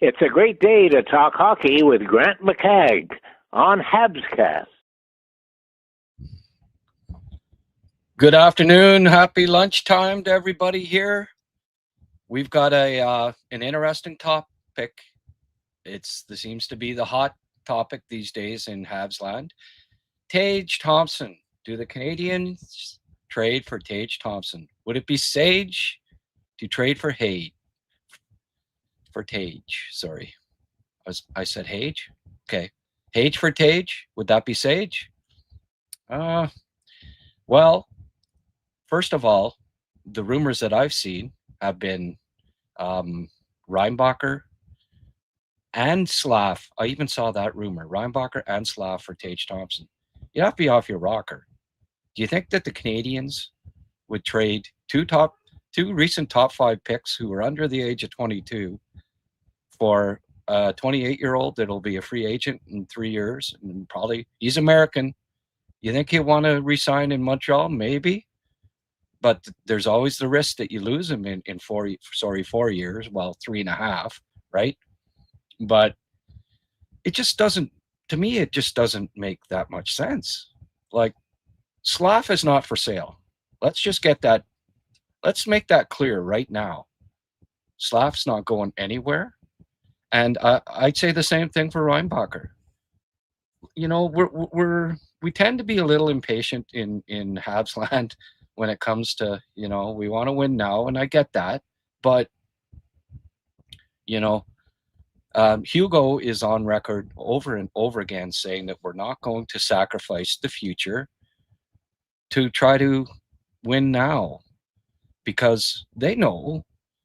It's a great day to talk hockey with Grant McCagg on HabsCast. Good afternoon. Happy lunchtime to everybody here. We've got an interesting topic. This seems to be the hot topic these days in Habsland. Tage Thompson. Do the Canadians trade for Tage Thompson? Would it be sage to trade for Tage? For Tage, sorry. I said Hage? Okay. Hage for Tage? Would that be sage? Well, first of all, the rumors that I've seen have been Reinbacher and Slav. I even saw that rumor. Reinbacher and Slav for Tage Thompson. You have to be off your rocker. Do you think that the Canadians would trade two recent top 5 picks who are under the age of 22 for a 28-year-old that'll be a free agent in 3 years, and probably he's American? You think he'll want to resign in Montreal? Maybe, but there's always the risk that you lose him in 4 years. Well, 3.5, right? But it just doesn't. To me, it just doesn't make that much sense. Like, Slav is not for sale. Let's just get that. Let's make that clear right now. Slav's not going anywhere. And I'd say the same thing for Reinbacher. You know, we tend to be a little impatient in Habsland when it comes to, you know, we want to win now, and I get that. But, you know, Hugo is on record over and over again saying that we're not going to sacrifice the future to try to win now, because they know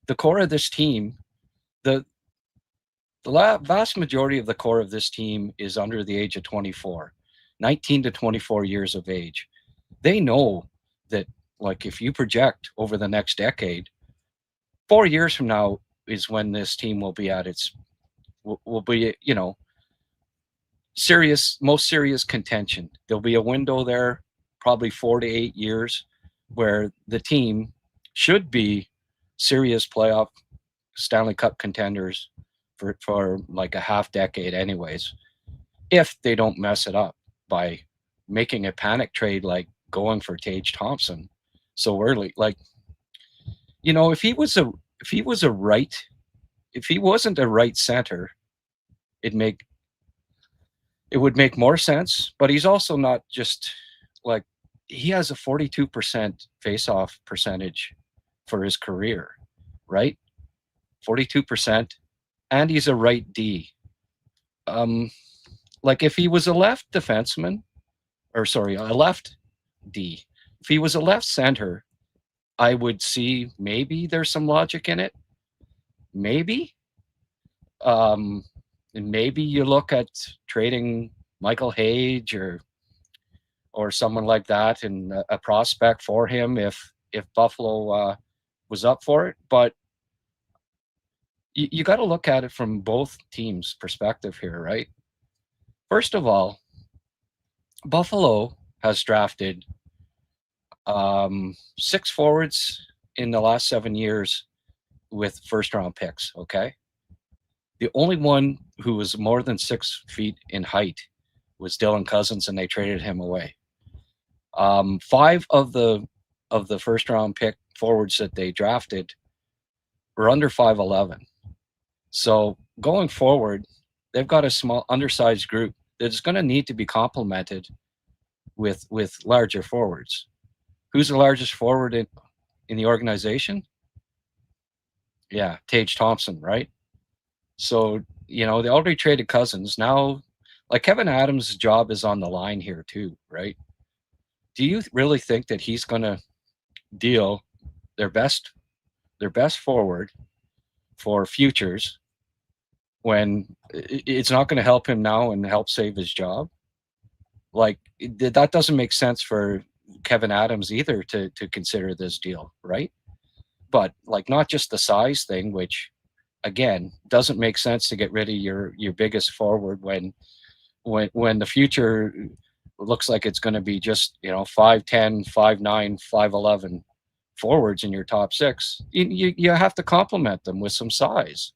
the core of this team, the vast majority of the core of this team is under the age of 24, 19 to 24 years of age. They know that, like, if you project over the next decade, 4 years from now is when this team will be at its, will be, you know, most serious contention. There'll be a window there, probably 4 to 8 years, where the team should be serious playoff Stanley Cup contenders for like a half decade anyways, if they don't mess it up by making a panic trade like going for Tage Thompson so early. Like, you know, if he wasn't a right center, it would make more sense. But he's also not just, like, he has a 42% face-off percentage for his career, right? 42%. And he's a right D. Like, if he was a left defenseman, a left D, if he was a left center, I would see maybe there's some logic in it. Maybe. And maybe you look at trading Michael Hage or someone like that, and a prospect for him if Buffalo was up for it. But you got to look at it from both teams' perspective here, right? First of all, Buffalo has drafted 6 forwards in the last 7 years with first-round picks, okay? The only one who was more than 6 feet in height was Dylan Cousins, and they traded him away. 5 of the first-round pick forwards that they drafted were under 5'11". So going forward, they've got a small, undersized group that's going to need to be complemented with larger forwards. Who's the largest forward in the organization? Yeah, Tage Thompson, right? So, you know, they already traded Cousins. Now, like, Kevin Adams' job is on the line here too, right? Do you really think that he's going to deal their best forward for futures when it's not going to help him now and help save his job? Like, that doesn't make sense for Kevin Adams either to consider this deal, right? But, like, not just the size thing, which again doesn't make sense to get rid of your biggest forward when the future looks like it's going to be just, you know, 5'10", 5'9", 5'11" forwards in your top 6. You have to complement them with some size.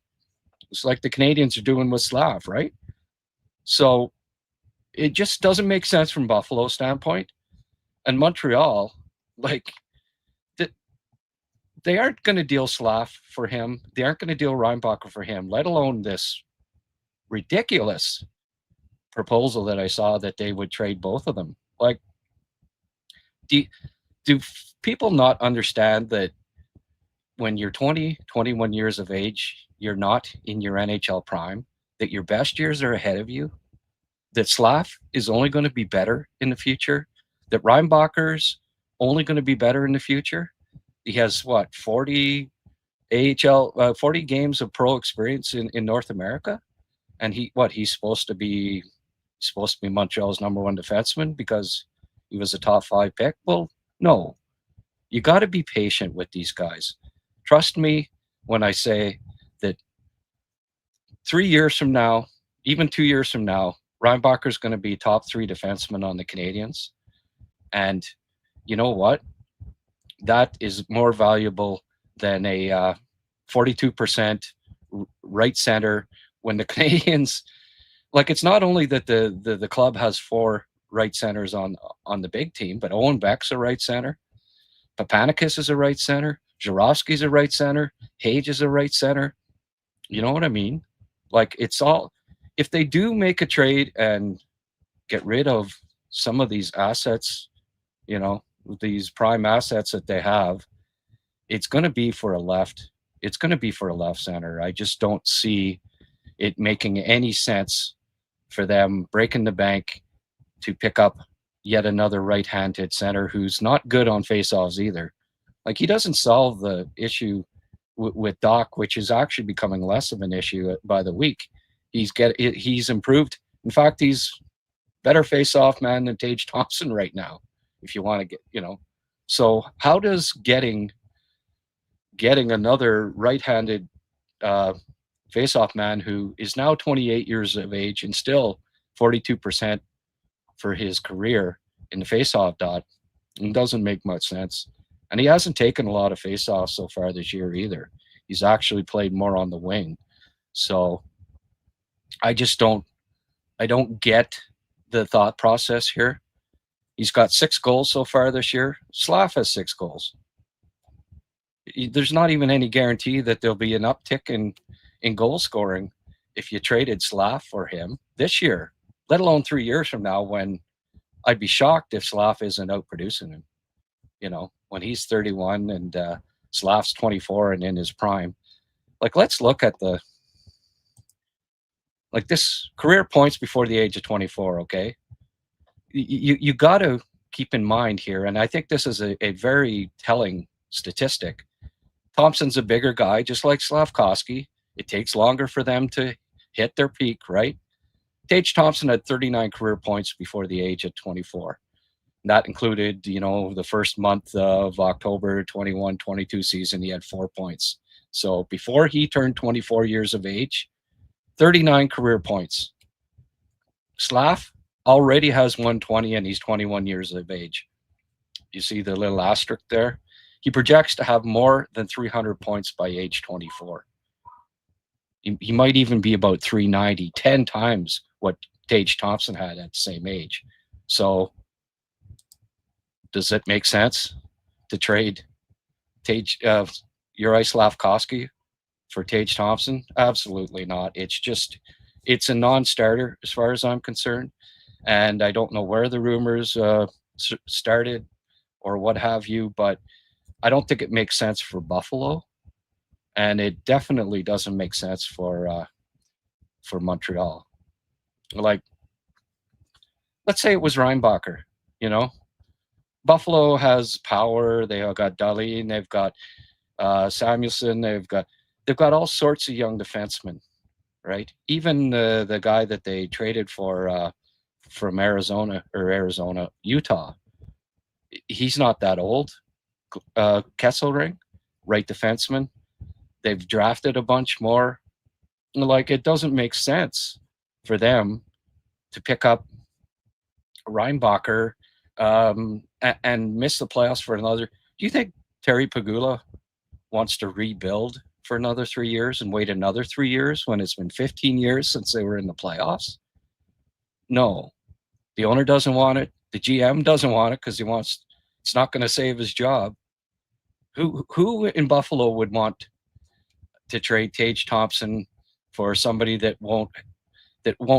It's like the Canadians are doing with Slav, right? So it just doesn't make sense from Buffalo's standpoint. And Montreal, like, they aren't going to deal Slav for him. They aren't going to deal Reinbacher for him, let alone this ridiculous proposal that I saw that they would trade both of them. Like, do people not understand that when you're 20, 21 years of age, you're not in your NHL prime, that your best years are ahead of you, that Slav is only going to be better in the future, that Reinbacher's only going to be better in the future? He has what, 40 AHL, 40 games of pro experience in North America, and he's supposed to be Montreal's number one defenseman because he was a top 5 pick. Well, no, you got to be patient with these guys. Trust me when I say that 3 years from now, even 2 years from now, Reinbacher's going to be top 3 defenseman on the Canadiens, and you know what? That is more valuable than a 42% right center when the Canadiens, like, it's not only that the club has 4 right centers on the big team, but Owen Beck's a right center, Papanicus is a right center, Jarofsky's a right center, Hage is a right center. You know what I mean? Like, it's all, if they do make a trade and get rid of some of these assets, you know, these prime assets that they have, it's going to be for a left. It's going to be for a left center. I just don't see it making any sense for them breaking the bank to pick up yet another right-handed center who's not good on faceoffs either. Like, he doesn't solve the issue with Doc, which is actually becoming less of an issue by the week. He's improved. In fact, he's better face-off man than Tage Thompson right now, if you want to get, you know. So how does getting another right-handed face-off man who is now 28 years of age and still 42% for his career in the face-off dot, it doesn't make much sense. And he hasn't taken a lot of face-offs so far this year either. He's actually played more on the wing. So I don't get the thought process here. He's got 6 goals so far this year. Slav has 6 goals. There's not even any guarantee that there'll be an uptick in goal scoring if you traded Slav for him this year, let alone 3 years from now, when I'd be shocked if Slav isn't outproducing him. You know, when he's 31 and Slav's 24 and in his prime. Like, let's look at this career points before the age of 24, okay? You got to keep in mind here, and I think this is a very telling statistic. Thompson's a bigger guy, just like Slavkovsky. It takes longer for them to hit their peak, right? Tage Thompson had 39 career points before the age of 24. That included, you know, the first month of October 21-22 season, he had 4 points. So before he turned 24 years of age, 39 career points. Slav already has 120 and he's 21 years of age. You see the little asterisk there? He projects to have more than 300 points by age 24. He might even be about 390, 10 times what Tage Thompson had at the same age. So does it make sense to trade Juraj Slavkovsky for Tage Thompson? Absolutely not. It's a non-starter as far as I'm concerned. And I don't know where the rumors started or what have you, but I don't think it makes sense for Buffalo. And it definitely doesn't make sense for Montreal. Like, let's say it was Reinbacher, you know? Buffalo has power. They have got Dahlin. They've got Samuelson. They've got all sorts of young defensemen, right? Even the guy that they traded for from Utah. He's not that old. Kesselring, right defenseman. They've drafted a bunch more. Like, it doesn't make sense for them to pick up Reinbacher and miss the playoffs for another. Do you think Terry Pegula wants to rebuild for another 3 years and wait another 3 years when it's been 15 years since they were in the playoffs? No. The owner doesn't want it. The GM doesn't want it because it's not going to save his job. Who in Buffalo would want to trade Tage Thompson for somebody that won't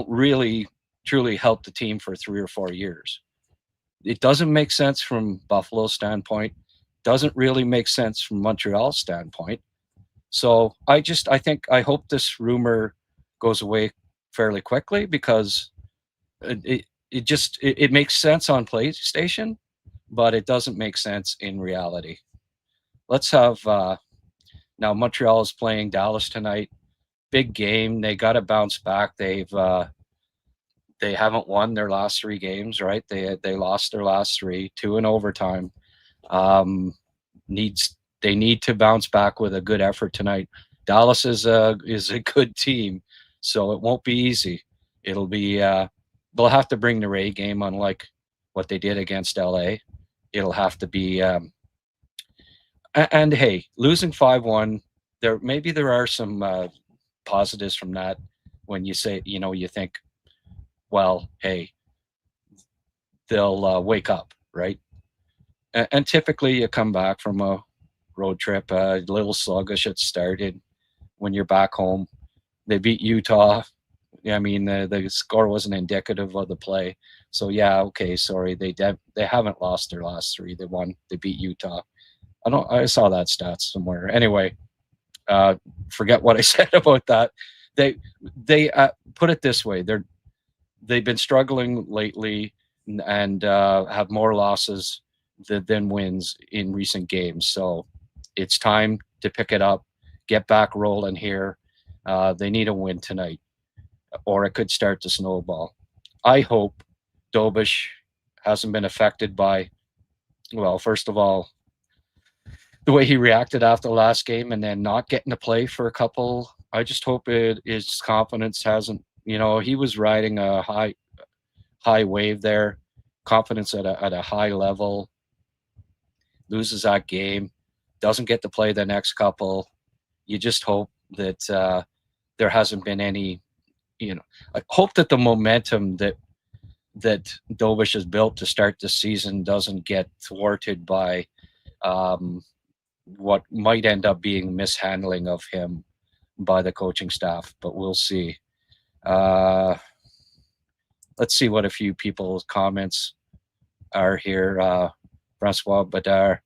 really truly help the team for 3 or 4 years? It doesn't make sense from Buffalo's standpoint. Doesn't really make sense from Montreal's standpoint. So I hope this rumor goes away fairly quickly, because it makes sense on PlayStation, but it doesn't make sense in reality. Let's have now Montreal is playing Dallas tonight. Big game. They got to bounce back. They haven't won their last 3 games, right? They lost their last 3, 2 in overtime. They need to bounce back with a good effort tonight. Dallas is a good team, so it won't be easy. It'll be they'll have to bring their A game, unlike what they did against LA. It'll have to be and hey, losing 5-1, there are some positives from that. When you say, you think, well, hey, they'll wake up, right? And typically you come back from a road trip a little sluggish. It started when you're back home. They beat Utah. I mean, the score wasn't indicative of the play. So yeah, okay, sorry, they haven't lost their last 3. They won. They beat Utah. I saw that stat somewhere. Anyway, forget what I said about that. They put it this way: they've been struggling lately and have more losses than wins in recent games. So it's time to pick it up, get back rolling here. They need a win tonight, or it could start to snowball. I hope Dobish hasn't been affected by, well, first of all, the way he reacted after the last game and then not getting to play for a couple. I just hope his confidence hasn't, he was riding a high wave there, confidence at a high level, loses that game, doesn't get to play the next couple. You just hope that there hasn't been any, I hope that the momentum that Dobish has built to start the season doesn't get thwarted by what might end up being mishandling of him by the coaching staff, but we'll see. Let's see what a few people's comments are here. Francois Badar,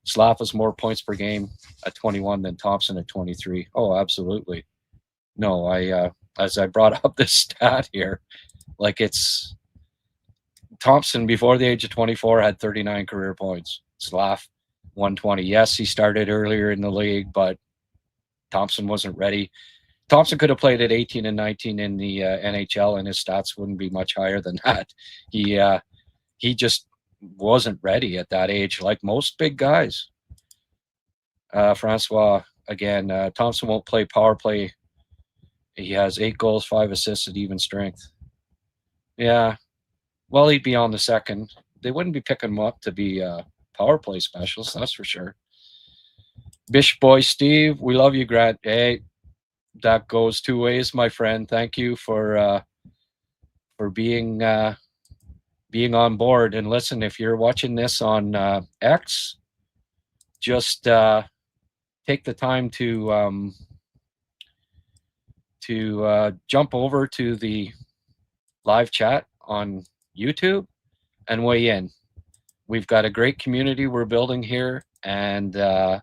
Slav has more points per game at 21 than Thompson at 23. Oh, absolutely. No, as I brought up this stat here, like, it's Thompson before the age of 24 had 39 career points. Slav 120. Yes, he started earlier in the league, but Thompson wasn't ready. Thompson could have played at 18 and 19 in the NHL, and his stats wouldn't be much higher than that. He just wasn't ready at that age, like most big guys. Francois, again, Thompson won't play power play. He has 8 goals, 5 assists at even strength. Yeah, well, he'd be on the second. They wouldn't be picking him up to be power play specialist, that's for sure. Bish Boy Steve, we love you, Grant. Hey, that goes 2 ways, my friend. Thank you for being on board. And listen, if you're watching this on X, just take the time to jump over to the live chat on YouTube and weigh in. We've got a great community we're building here, and the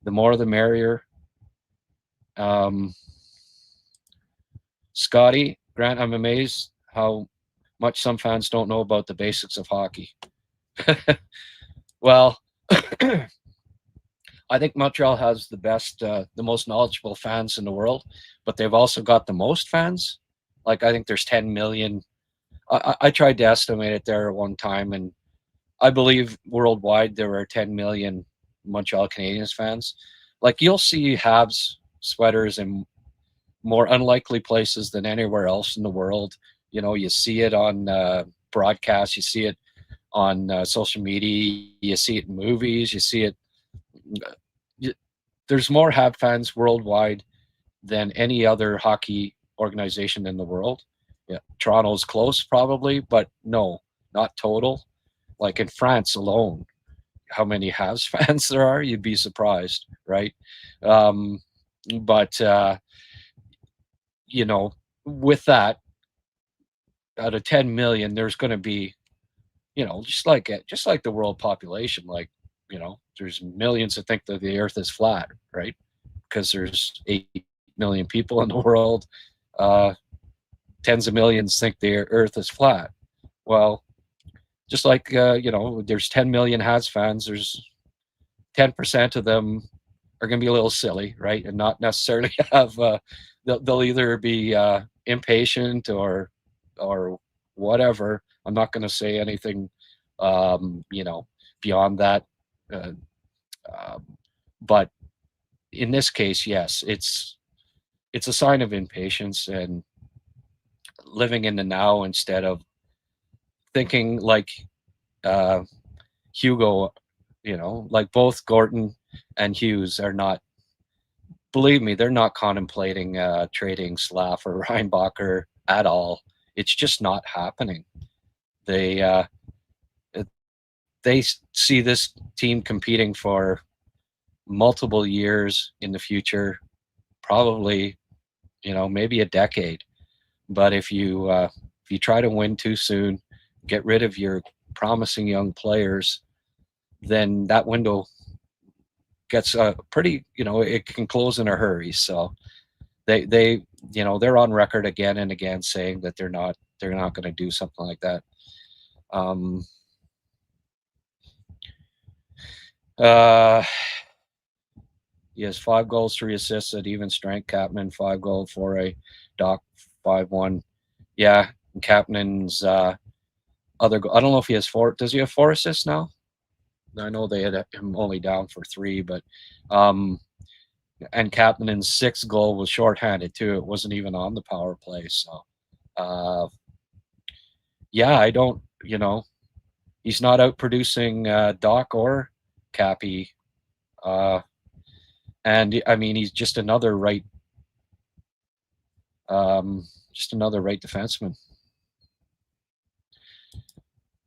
more the merrier. Scotty, Grant, I'm amazed how much some fans don't know about the basics of hockey. Well, I think Montreal has the most knowledgeable fans in the world, but they've also got the most fans. Like, I think there's 10 million. I tried to estimate it there at one time, and I believe worldwide there are 10 million Montreal Canadiens fans. Like, you'll see Habs sweaters in more unlikely places than anywhere else in the world. You see it on broadcasts, you see it on social media, you see it in movies, you see it. there's more Hab fans worldwide than any other hockey organization in the world. Yeah, Toronto's close probably, but no, not total. Like in France alone, how many Habs fans there are, you'd be surprised, right? Um, but you know, with that, out of 10 million, there's going to be, just like the world population, like, there's millions that think that the Earth is flat, right? Because there's 8 million people in the world. Uh, Tens of millions think the Earth is flat. Well, just like there's 10 million Habs fans, there's 10% of them are going to be a little silly, right, and not necessarily have. They'll either be impatient or whatever. I'm not going to say anything, beyond that. Uh, um, but in this case, yes, it's a sign of impatience and living in the now instead of thinking like uh, Hugo. Like both Gordon and Hughes are not. Believe me, they're not contemplating trading Slav or Reinbacher at all. It's just not happening. They they see this team competing for multiple years in the future, probably maybe a decade. But if you try to win too soon, get rid of your promising young players, then that window gets pretty. It can close in a hurry. So they're on record again and again saying that they're not going to do something like that. Um, he has 5 goals, 3 assists at even strength. Kapanen 5 goal, 4A. Doc 5-1. Yeah, and Kapanen's other. I don't know if he has 4. Does he have 4 assists now? I know they had him only down for 3, but and Kapanen's 6th goal was shorthanded too. It wasn't even on the power play. So, yeah, I don't. He's not out producing Doc or Cappy, and I mean he's just another right defenseman.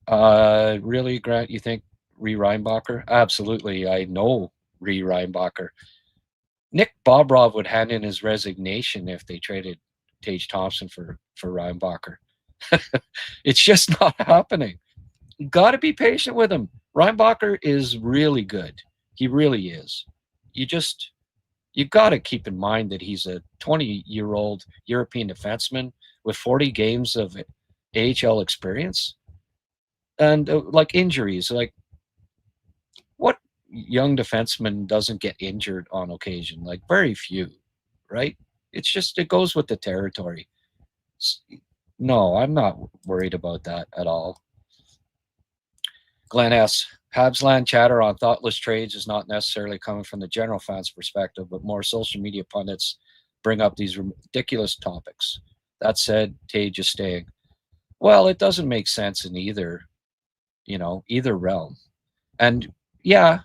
Really, Grant? You think Reinbacher? Absolutely. I know Reinbacher. Nick Bobrov would hand in his resignation if they traded Tage Thompson for Reinbacher. It's just not happening. You got to be patient with him. Reinbacher is really good. He really is. You got to keep in mind that he's a 20-year-old European defenseman with 40 games of AHL experience and like injuries. Like, what young defenseman doesn't get injured on occasion? Like, very few, right? It goes with the territory. No, I'm not worried about that at all. Glenn S. Habsland chatter on thoughtless trades is not necessarily coming from the general fans' perspective, but more social media pundits bring up these ridiculous topics. That said, Tage is staying. Well, it doesn't make sense in either realm. And yeah,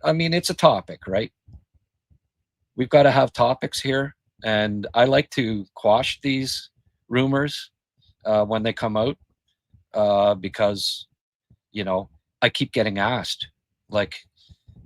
I mean, it's a topic, right? We've got to have topics here. And I like to quash these rumors when they come out because, I keep getting asked, like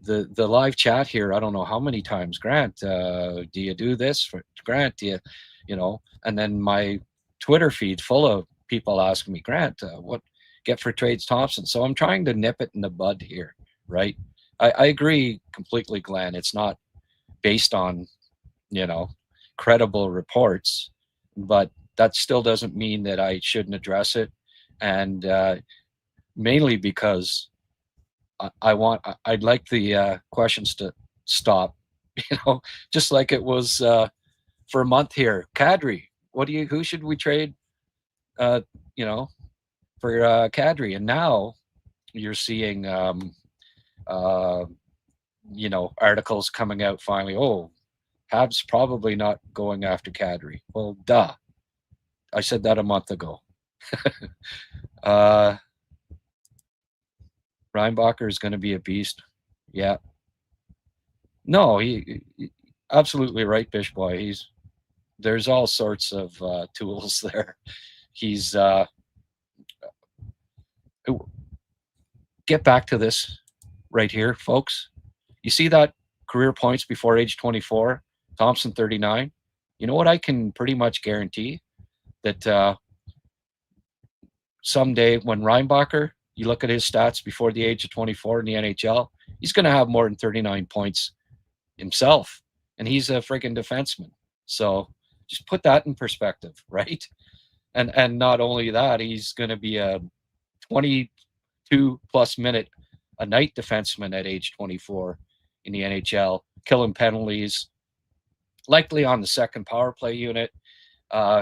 the live chat here. I don't know how many times, Grant, do you do this for Grant? Do you, and then my Twitter feed full of people asking me, Grant, what get for trades Thompson? So I'm trying to nip it in the bud here, right? I agree completely, Glenn. It's not based on, credible reports, but that still doesn't mean that I shouldn't address it. And mainly because I'd like the questions to stop, just like it was for a month here. Kadri, who should we trade, uh, for Kadri? And now you're seeing, articles coming out finally. Oh, Habs probably not going after Kadri. Well, duh. I said that a month ago. Reinbacher is going to be a beast. Yeah. No, he absolutely right, Bish Boy. There's all sorts of tools there. He's get back to this right here, folks. You see that career points before age 24, Thompson 39. You know what I can pretty much guarantee that someday when Reinbacher, you look at his stats before the age of 24 in the NHL, he's going to have more than 39 points himself, and he's a freaking defenseman. So just put that in perspective, right? And not only that, he's going to be a 22 plus minute a night defenseman at age 24 in the NHL, killing penalties, likely on the second power play unit.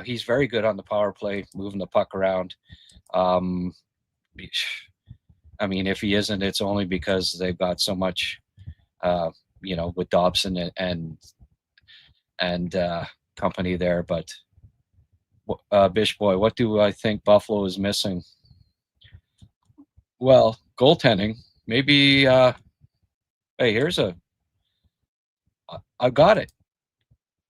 He's very good on the power play, moving the puck around. I mean, if he isn't, it's only because they've got so much, with Dobson and company there. But Bish Boy, what do I think Buffalo is missing? Well, goaltending. Maybe. Hey, I've got it.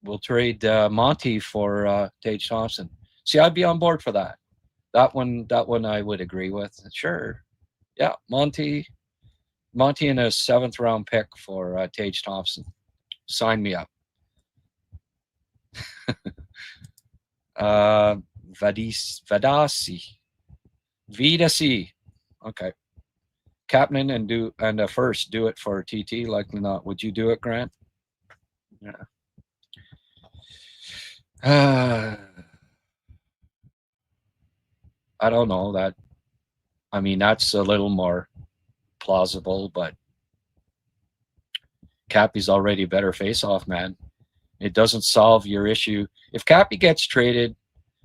We'll trade Monty for Tage Thompson. See, I'd be on board for that. That one I would agree with. Sure. Yeah, Monty and a 7th round pick for Tage Thompson. Sign me up. Vidasi. Okay. Captain and first do it for TT. Likely not. Would you do it, Grant? Yeah. I don't know that. I mean, that's a little more plausible, but Cappy's already a better face-off man. It doesn't solve your issue. If Cappy gets traded,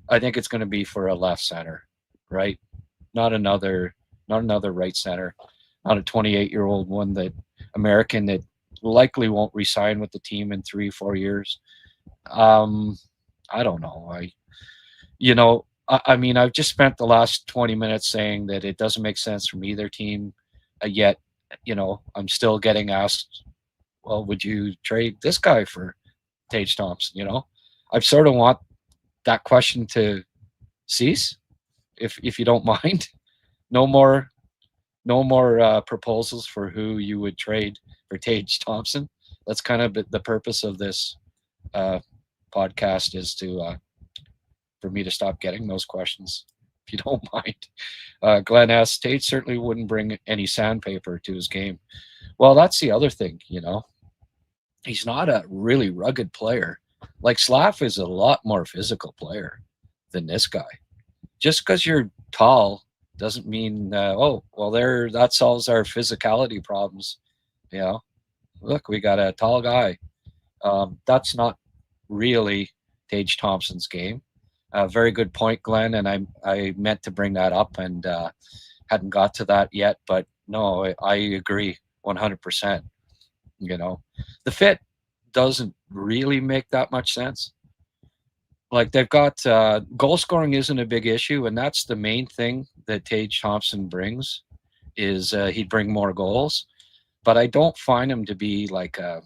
I think it's going to be for a left center, right? Not another right center, not a 28-year-old one American that likely won't resign with the team in 3-4 years. I don't know. I mean, I've just spent the last 20 minutes saying that it doesn't make sense from either team, yet, I'm still getting asked, well, would you trade this guy for Tage Thompson? I sort of want that question to cease, if you don't mind. No more proposals for who you would trade for Tage Thompson. That's kind of the purpose of this podcast, is to for me to stop getting those questions, if you don't mind. Glenn asks, Tage certainly wouldn't bring any sandpaper to his game. Well, that's the other thing, He's not a really rugged player. Like, Slav is a lot more physical player than this guy. Just because you're tall doesn't mean, that solves our physicality problems. Look, we got a tall guy. That's not really Tage Thompson's game. Very good point, Glenn, and I meant to bring that up and hadn't got to that yet, but no, I agree 100%. The fit doesn't really make that much sense. Like, they've got goal scoring isn't a big issue, and that's the main thing that Tage Thompson brings, is he'd bring more goals. But I don't find him to be like a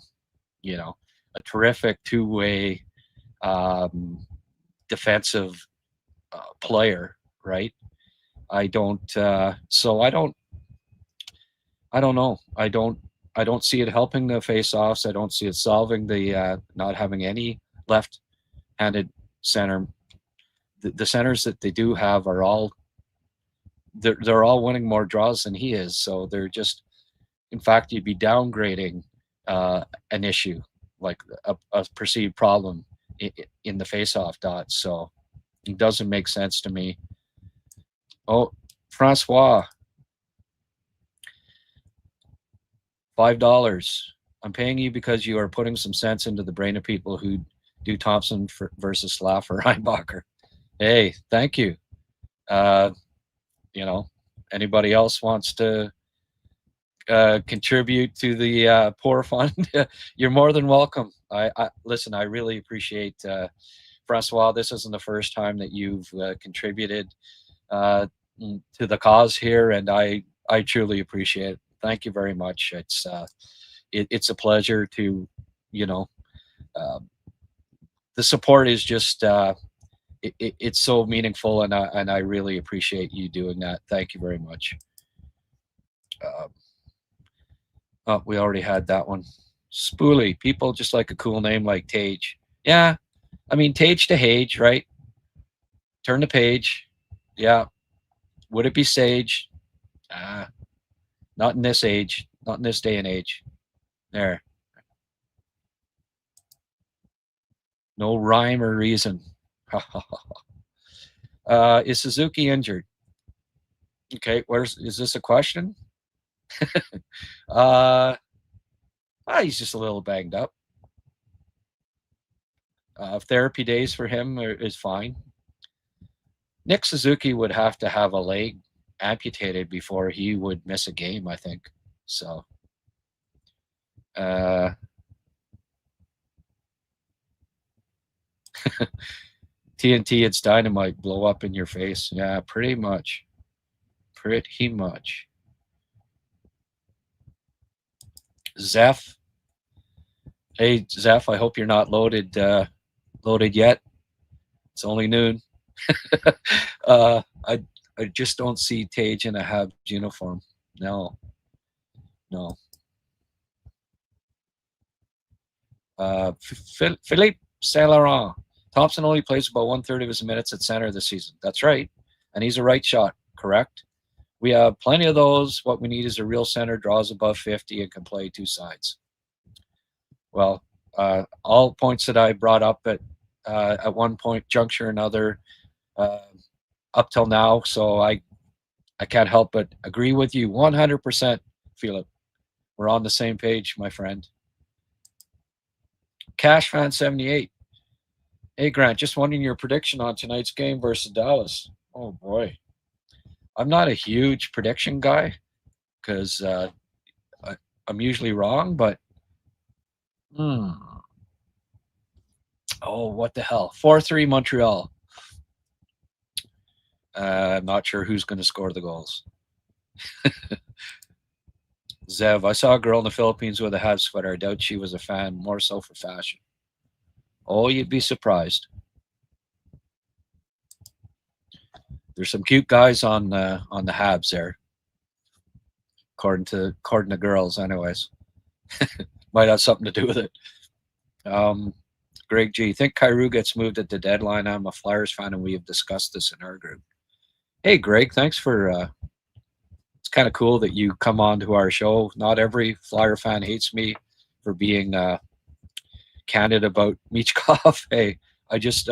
terrific two-way defensive player, right? I don't. So I don't know. I don't see it helping the face-offs. I don't see it solving the not having any left-handed center. The centers that they do have are all they're all winning more draws than he is. So they're just, in fact, you'd be downgrading an issue, like a perceived problem in the face-off dot. So it doesn't make sense to me. Oh, Francois, $5. I'm paying you because you are putting some sense into the brain of people who do Thompson versus Slav or Reinbacher. Hey, thank you. Anybody else wants to contribute to the poor fund, you're more than welcome. I listen, I really appreciate Francois. This isn't the first time that you've contributed to the cause here, and I truly appreciate it. Thank you very much. It's it's a pleasure to, you know, uh, the support is just it's so meaningful, and I really appreciate you doing that. Thank you very much. Uh, oh, we already had that one. Spoolie. People just like a cool name like Tage. Yeah, I mean Tage to Hage, right? Turn the page. Yeah. Would it be Sage? Ah, not in this age. Not in this day and age. There. No rhyme or reason. Is Suzuki injured? Okay, is this a question? He's just a little banged up. Therapy days for him is fine. Nick Suzuki would have to have a leg amputated before he would miss a game, I think. So, TNT, it's dynamite, blow up in your face. Yeah, pretty much. Pretty much. Zeph. Hey, Zeph, I hope you're not loaded yet. It's only noon. I just don't see Tage in a Habs uniform. No. Philippe Saint Laurent. Thompson only plays about 1/3 of his minutes at center this season. That's right. And he's a right shot, correct? We have plenty of those. What we need is a real center, draws above 50, and can play two sides. Well, all points that I brought up at one point, juncture, another, up till now. So I can't help but agree with you 100%, Philip. We're on the same page, my friend. Cash Fan 78. Hey, Grant, just wondering your prediction on tonight's game versus Dallas. Oh, boy. I'm not a huge prediction guy because I'm usually wrong, but oh, what the hell? 4-3 Montreal. I'm not sure who's going to score the goals. Zev, I saw a girl in the Philippines with a Habs sweater. I doubt she was a fan, more so for fashion. Oh, you'd be surprised. There's some cute guys on the Habs there, according to girls, anyways. Might have something to do with it. Greg G, think Kyrou gets moved at the deadline? I'm a Flyers fan, and we have discussed this in our group. Hey, Greg, thanks for. It's kind of cool that you come on to our show. Not every Flyer fan hates me for being candid about Michkov. Hey, I just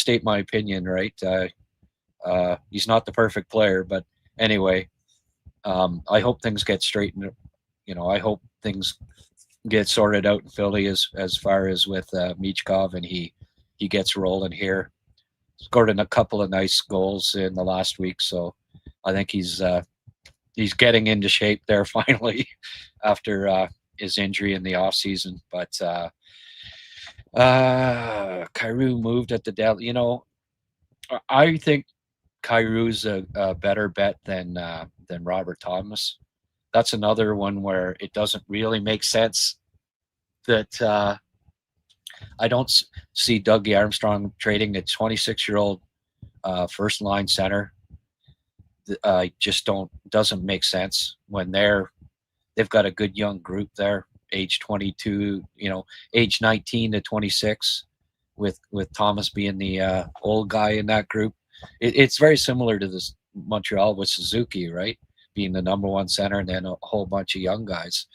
state my opinion, right? He's not the perfect player, but anyway, I hope things get straightened. I hope things get sorted out in Philly as far as with Michkov, and he gets rolling here. Scored in a couple of nice goals in the last week, so I think he's getting into shape there finally after his injury in the off season. But Kyrou moved at the deadline. I think Kyrou's a better bet than Robert Thomas. That's another one where it doesn't really make sense that I don't see Dougie Armstrong trading a 26-year-old first line center. Just doesn't make sense when they've got a good young group there, age 22, age 19 to 26, with Thomas being the old guy in that group. It's very similar to this Montreal with Suzuki, right? Being the number one center and then a whole bunch of young guys.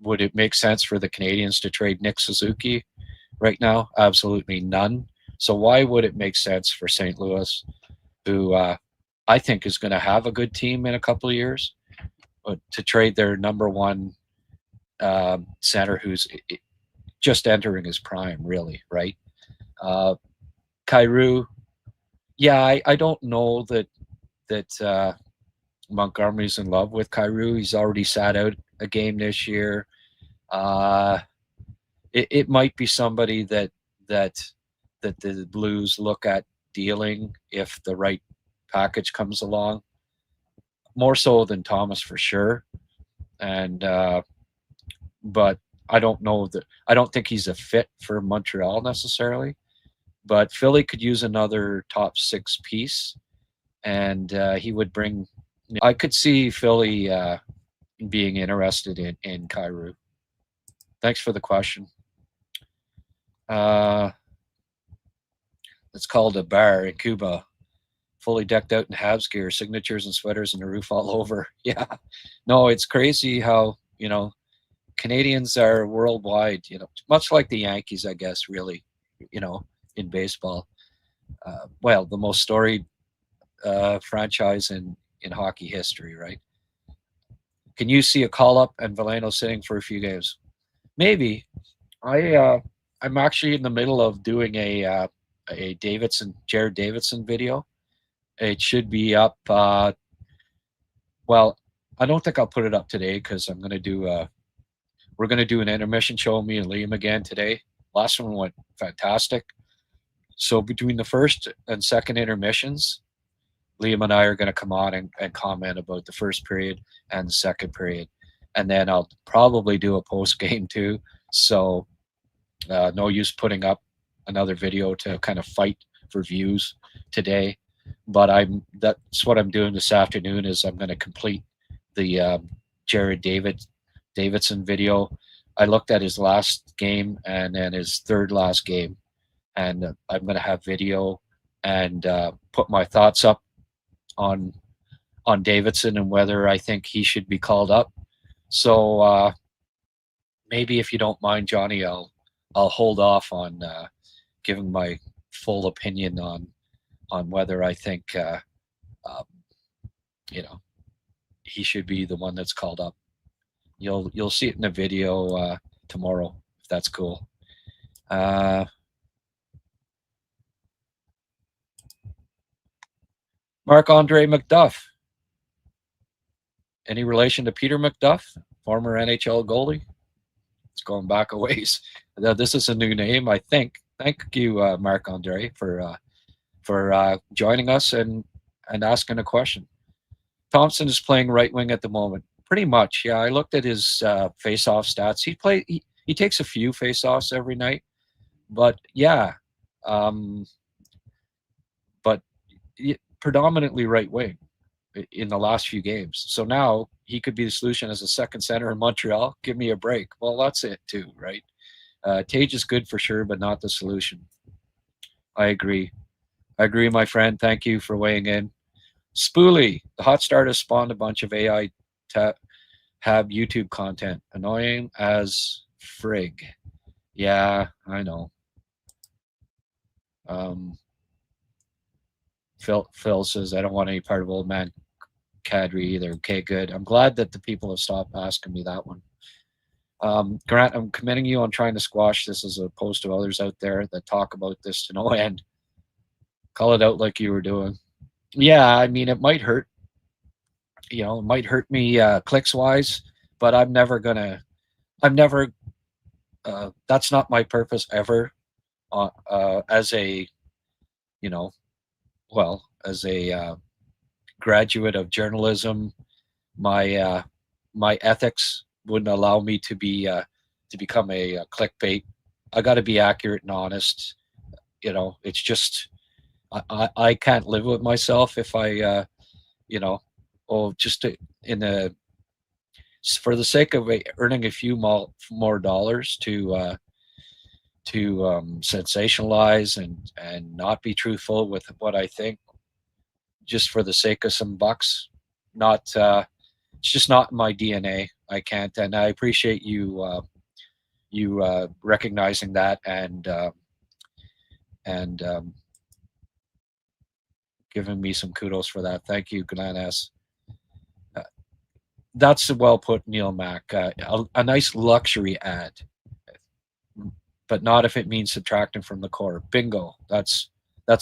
Would it make sense for the Canadians to trade Nick Suzuki right now? Absolutely none. So why would it make sense for St. Louis, who I think is going to have a good team in a couple of years, to trade their number one center who's just entering his prime, really, right? Kyrou, yeah, I don't know that Montgomery's in love with Kyrou. He's already sat out a game this year. It might be somebody that the Blues look at dealing if the right package comes along. More so than Thomas for sure. and but I don't know that. I don't think he's a fit for Montreal necessarily. But Philly could use another top six piece, and he would bring. I could see Philly being interested in Kyrou. Thanks for the question. It's called a bar in Cuba, fully decked out in Habs gear, signatures and sweaters, and the roof all over. Yeah, no, it's crazy how Canadians are worldwide. Much like the Yankees, I guess. Really, in baseball. Well, the most storied franchise in hockey history, right? Can you see a call up and Veleno sitting for a few games? Maybe. I'm actually in the middle of doing a Jared Davidson video. It should be up. Well, I don't think I'll put it up today because I'm gonna do. We're gonna do an intermission show, me and Liam again today. Last one went fantastic. So between the first and second intermissions, Liam and I are going to come on and comment about the first period and the second period. And then I'll probably do a post game too. So no use putting up another video to kind of fight for views today. But that's what I'm doing this afternoon is I'm going to complete the Jared Davidson video. I looked at his last game and then his third last game. And I'm going to have video and put my thoughts up on Davidson and whether I think he should be called up. So maybe if you don't mind, Johnny, I'll hold off on giving my full opinion on whether I think he should be the one that's called up. You'll see it in the video tomorrow if that's cool. Marc-Andre McDuff. Any relation to Peter McDuff, former NHL goalie? It's going back a ways. This is a new name, I think. Thank you, Marc-Andre, for joining us and asking a question. Thompson is playing right wing at the moment. Pretty much, yeah. I looked at his face-off stats. He takes a few face-offs every night, but yeah, predominantly right wing in the last few games. So now he could be the solution as a second center in Montreal. Give me a break. Well, that's it too, right? Tage is good for sure, but not the solution. I agree, my friend. Thank you for weighing in. Spoolie, the hot start has spawned a bunch of AI Hab YouTube content. Annoying as frig. Yeah, I know. Phil says, I don't want any part of old man Kadri either. Okay, good. I'm glad that the people have stopped asking me that one. Grant, I'm commending you on trying to squash this as opposed to others out there that talk about this to no end. Call it out like you were doing. Yeah, I mean, it might hurt. It might hurt me clicks-wise, but I'm never, that's not my purpose ever as a, as a graduate of journalism, my ethics wouldn't allow me to become a clickbait. I got to be accurate and honest. It's just I can't live with myself if I for the sake of earning a few more dollars to sensationalize and not be truthful with what I think, just for the sake of some bucks. It's just not in my DNA. I can't, and I appreciate you recognizing that and giving me some kudos for that. Thank you, Glenn S. That's well put, Neil Mack. A nice luxury ad, but not if it means subtracting from the core. Bingo. That's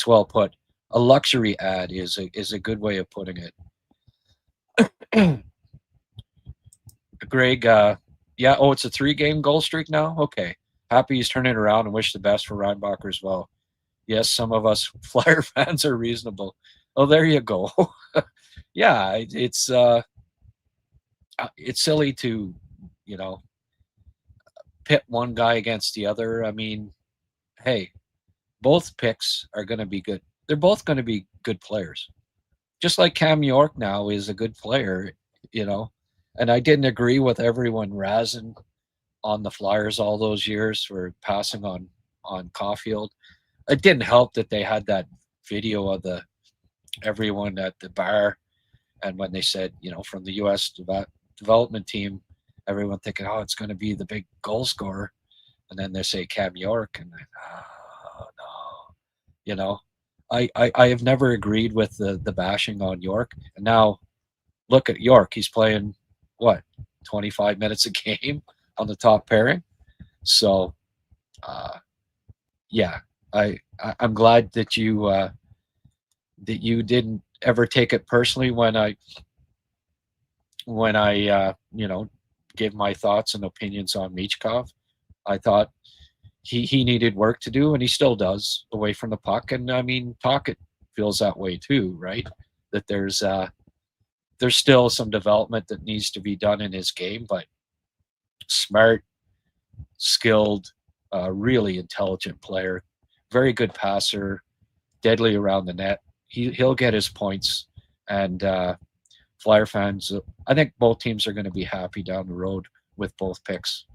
well put. A luxury ad is a good way of putting it. Greg, yeah. Oh, it's a 3-game goal streak now. Okay, happy he's turning around and wish the best for Reinbacher as well. Yes, some of us Flyer fans are reasonable. Oh, there you go. Yeah, it's. it's silly to, you know, pit one guy against the other. I mean, hey, both picks are going to be good. They're both going to be good players. Just like Cam York now is a good player, you know. And I didn't agree with everyone razzing on the Flyers all those years for passing on Caulfield. It didn't help that they had that video of the everyone at the bar, and when they said, you know, from the U.S. development team, everyone thinking, oh, it's going to be the big goal scorer, and then they say Cam York, and oh no, you know, I have never agreed with the bashing on York, and now look at York, he's playing what 25 minutes a game on the top pairing, so uh, yeah, I'm glad that you didn't ever take it personally when I you know, give my thoughts and opinions on Michkov. I thought he needed work to do, and he still does away from the puck. And I mean, Tocchet feels that way too, right? That there's still some development that needs to be done in his game, but smart, skilled, really intelligent player, very good passer, deadly around the net. He'll get his points, and Flyer fans, I think both teams are going to be happy down the road with both picks.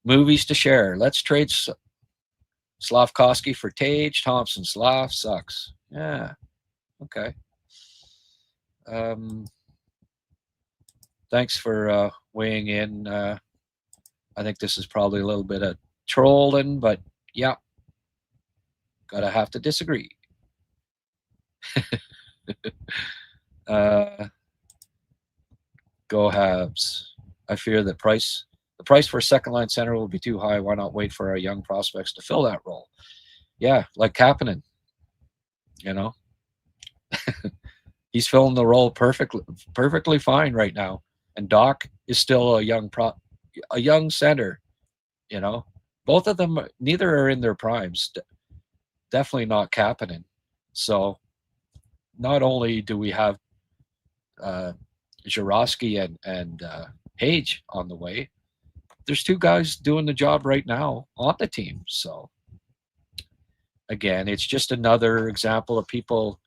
Movies to share. Let's trade Slavkovsky for Tage Thompson. Slav sucks. Yeah. Okay. Thanks for weighing in. I think this is probably a little bit of trolling, but yeah, gotta have to disagree. Go Habs. I fear that the price for a second line center will be too high. Why not wait for our young prospects to fill that role? Yeah, like Kapanen, you know. He's filling the role perfectly fine right now. And Doc is still a young center, you know. Both of them, neither are in their primes. Definitely not Kapanen. So not only do we have Jarosky and Page on the way, there's two guys doing the job right now on the team. So again, it's just another example of people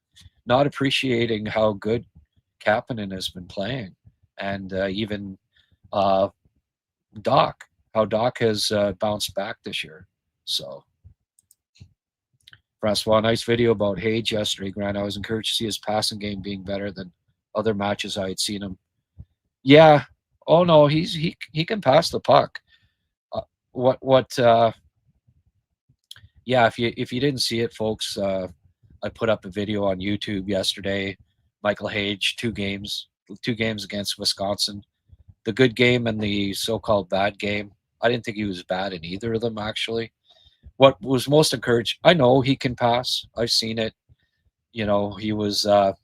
not appreciating how good Kapanen has been playing, and even Doc, how Doc has bounced back this year. So, Francois, nice video about Hage yesterday, Grant. I was encouraged to see his passing game being better than other matches I had seen him. Yeah. Oh no, he can pass the puck. Yeah, if you didn't see it, folks, I put up a video on YouTube yesterday. Michael Hage, two games against Wisconsin. The good game and the so-called bad game. I didn't think he was bad in either of them, actually. What was most encouraged, I know he can pass. I've seen it. You know, he was a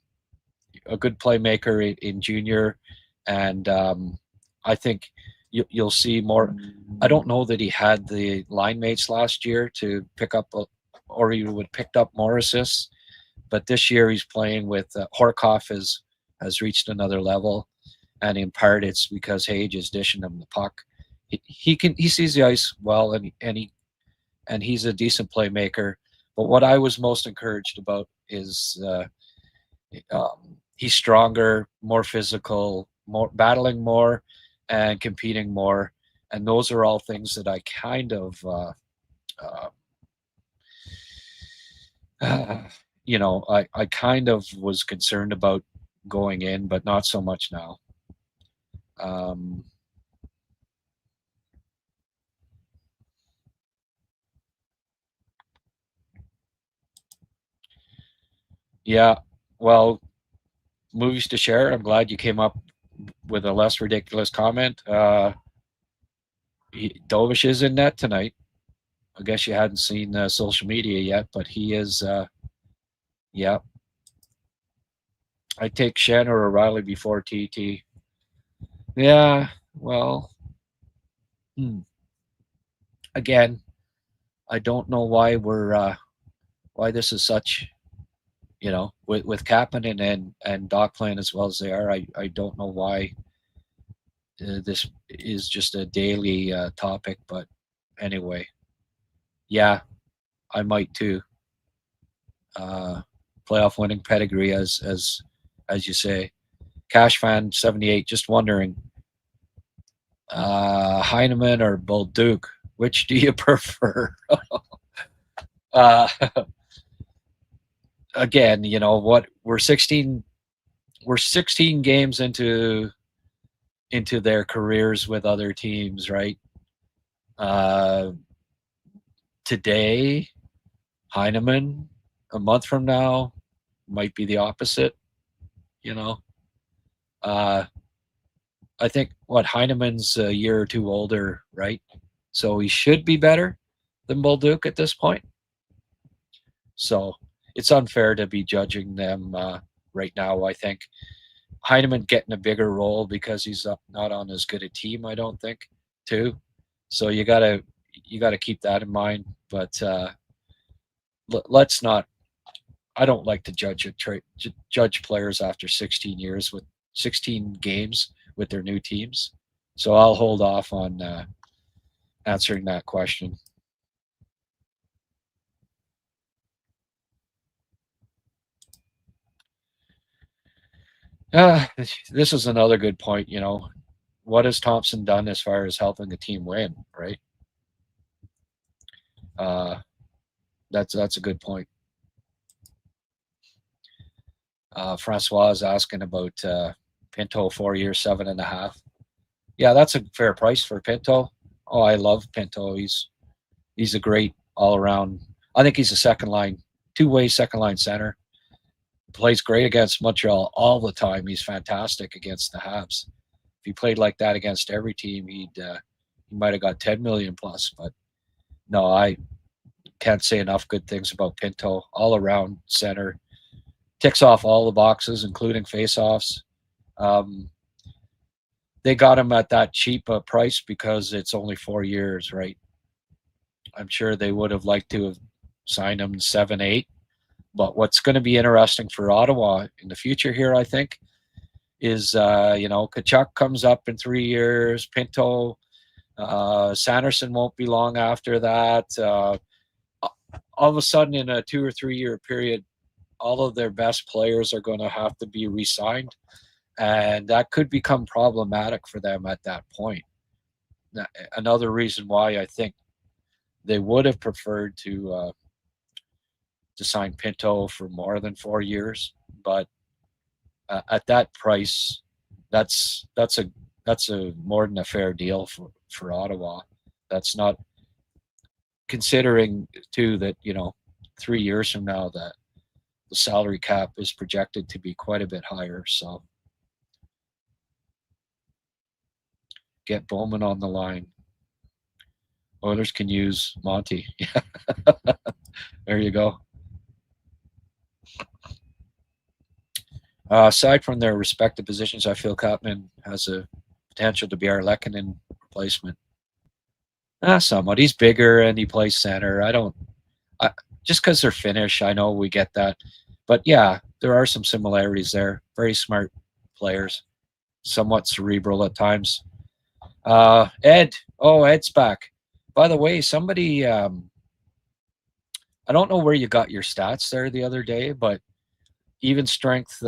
good playmaker in junior, and I think you'll see more. I don't know that he had the line mates last year to pick up, or he would have picked up more assists. But this year he's playing with Horkoff has reached another level, and in part it's because Hage is dishing him the puck. He sees the ice well, and he's a decent playmaker. But what I was most encouraged about is he's stronger, more physical, more battling more, and competing more. And those are all things that I kind of, you know, I kind of was concerned about going in, but not so much now. Yeah, well, movies to share. I'm glad you came up with a less ridiculous comment. Dovish is in net tonight. I guess you hadn't seen social media yet, but he is. Yeah, I take Shen or O'Reilly before TT. Yeah, well, again, I don't know why why this is such with Kapanen and Doc playing as well as they are, I don't know why this is just a daily topic. But anyway, yeah, I might too. Playoff winning pedigree, as you say. Cash fan 78, just wondering, Heineman or Bolduc, which do you prefer? uh, Again, what we're 16 games into their careers with other teams, right? Uh, Today, Heineman, a month from now, might be the opposite. You know, uh, I think what Heineman's a year or two older, right? So he should be better than Bolduc at this point. So it's unfair to be judging them right now. I think Heineman getting a bigger role because he's not on as good a team. I don't think too. So you gotta keep that in mind. But let's not. I don't like to judge players after 16 years with 16 games with their new teams. So I'll hold off on answering that question. This is another good point. What has Thompson done as far as helping the team win? Right. Uh, that's a good point. Francois is asking about Pinto, 4 years, 7.5. Yeah, that's a fair price for Pinto. Oh, I love Pinto. He's a great all around. I think he's a second line, two-way second line center. Plays great against Montreal all the time. He's fantastic against the Habs. If he played like that against every team, he might have got 10 million plus. But no, I can't say enough good things about Pinto. All around center, ticks off all the boxes, including faceoffs. Um, they got him at that cheap price because it's only 4 years, right? I'm sure they would have liked to have signed him 7, 8. But what's going to be interesting for Ottawa in the future here, I think, is Kachuk comes up in 3 years. Pinto, Sanderson won't be long after that. All of a sudden, in a 2 or 3 year period, all of their best players are going to have to be re-signed, and that could become problematic for them at that point. Another reason why I think they would have preferred to sign Pinto for more than 4 years, but at that price, that's a more than a fair deal for Ottawa. That's not considering too that 3 years from now that the salary cap is projected to be quite a bit higher. So get Bowman on the line. Oilers can use Monty. There you go. Aside from their respective positions, I feel Kapanen has a potential to be our Lehkonen replacement. Somewhat. He's bigger and he plays center. Just because they're Finnish, I know we get that. But yeah, there are some similarities there. Very smart players, somewhat cerebral at times. Ed. Oh, Ed's back. By the way, somebody, I don't know where you got your stats there the other day, but even strength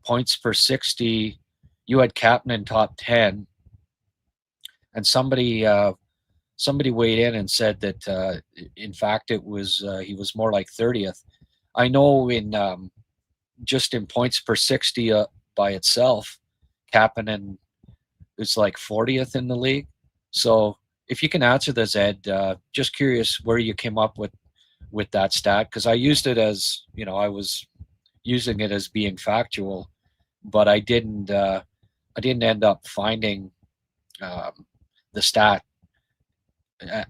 points per 60, you had Kapanen top 10. And somebody weighed in and said that in fact it was he was more like 30th. I know in just in points per 60 by itself, Kapanen is like 40th in the league. So if you can answer this, Ed, just curious where you came up with that stat, because I used it as I was using it as being factual, but I didn't end up finding the stat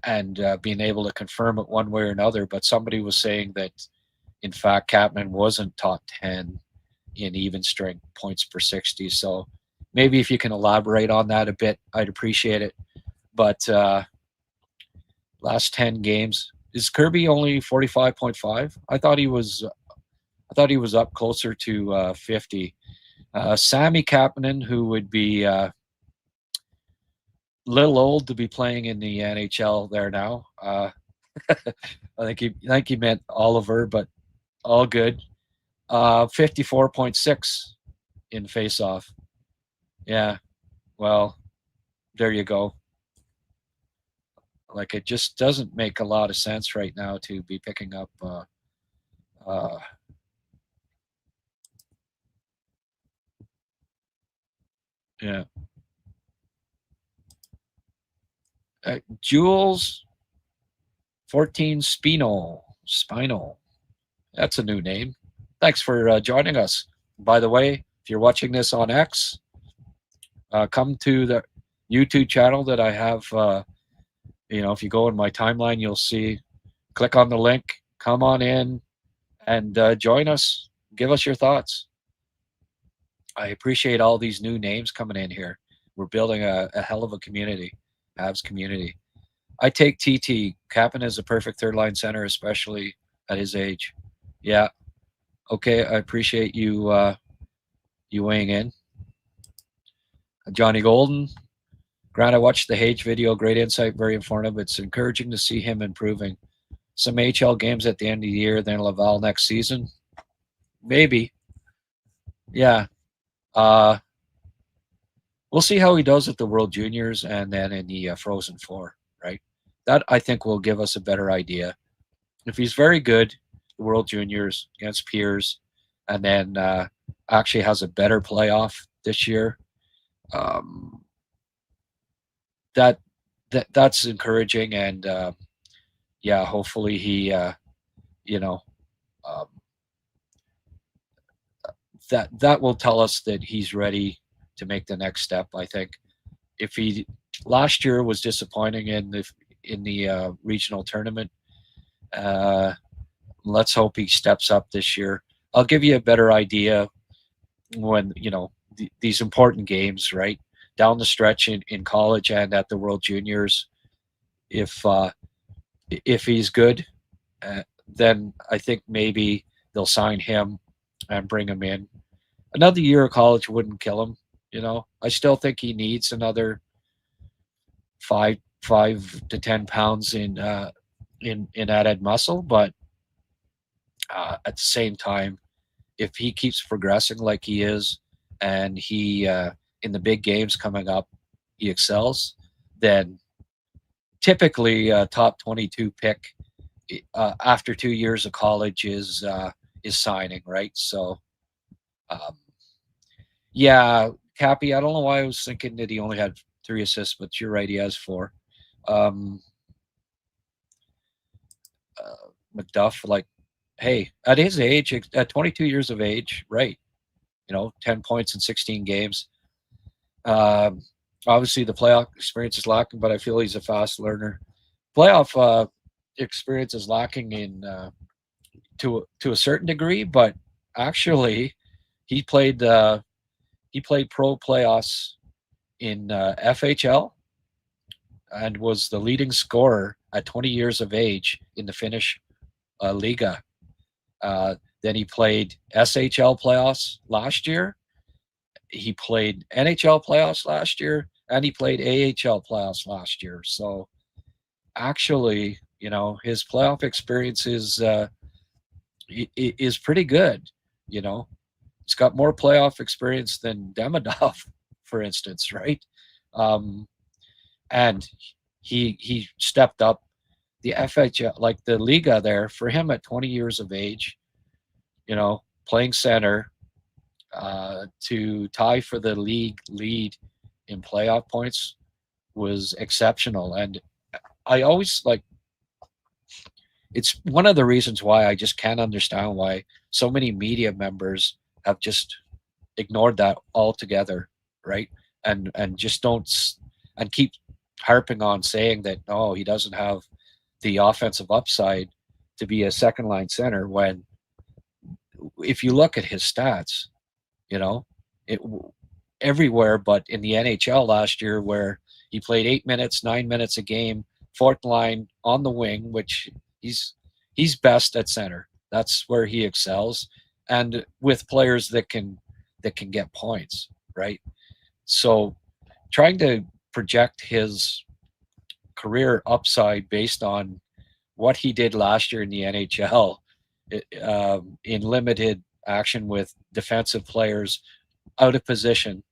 and being able to confirm it one way or another. But somebody was saying that, in fact, Kapanen wasn't top 10 in even strength points per 60. So maybe if you can elaborate on that a bit, I'd appreciate it. But last 10 games, is Kirby only 45.5? I thought he was I thought he was up closer to 50. Sammy Kapanen, who would be little old to be playing in the NHL there now. I think he meant Oliver, but all good. 54.6 in faceoff. Yeah, well, there you go. Like, it just doesn't make a lot of sense right now to be picking up uh, yeah. Jules 14 Spinal. That's a new name. Thanks for joining us. By the way, if you're watching this on X, come to the YouTube channel that I have. If you go in my timeline, you'll see, click on the link, come on in and join us. Give us your thoughts. I appreciate all these new names coming in here. We're building a hell of a community, Habs community. I take TT. Kapanen is a perfect third line center, especially at his age. Yeah. Okay. I appreciate you you weighing in. Johnny Golden. Grant, I watched the Hage video. Great insight, very informative. It's encouraging to see him improving. Some HL games at the end of the year, then Laval next season. Maybe. Yeah. We'll see how he does at the World Juniors and then in the Frozen Four, right? That, I think, will give us a better idea. If he's very good, the World Juniors against peers, and then actually has a better playoff this year, that's encouraging. And yeah, hopefully he, that will tell us that he's ready to make the next step. I think if he last year was disappointing in the regional tournament, let's hope he steps up this year. I'll give you a better idea when these important games, right down the stretch in college and at the World Juniors. If he's good, then I think maybe they'll sign him and bring him in. Another year of college wouldn't kill him. I still think he needs another 5 to 10 pounds in added muscle, but at the same time, if he keeps progressing like he is, and he in the big games coming up, he excels, then typically a top 22 pick after 2 years of college is signing, right? So, yeah, Cappy, I don't know why I was thinking that he only had 3 assists, but you're right, he has 4. McDuff, like, hey, at his age, at 22 years of age, right, 10 points in 16 games. Obviously, the playoff experience is lacking, but I feel he's a fast learner. Playoff experience is lacking to a certain degree, but actually, he played pro playoffs in FHL and was the leading scorer at 20 years of age in the Finnish Liga. Then he played SHL playoffs last year. He played NHL playoffs last year, and he played AHL playoffs last year. So actually, his playoff experience is pretty good. He's got more playoff experience than Demidov, for instance, right? And he stepped up the FHL, like the Liga there, for him at 20 years of age, playing center, to tie for the league lead in playoff points was exceptional. And I always it's one of the reasons why I just can't understand why so many media members have just ignored that altogether, right? And just don't, and keep harping on saying that, no, he doesn't have the offensive upside to be a second line center, when if you look at his stats, everywhere but in the NHL last year, where he played 8 minutes, 9 minutes a game, fourth line on the wing, which he's best at center. That's where he excels. and with players that can get points, right? So trying to project his career upside based on what he did last year in the NHL, in limited action with defensive players out of position.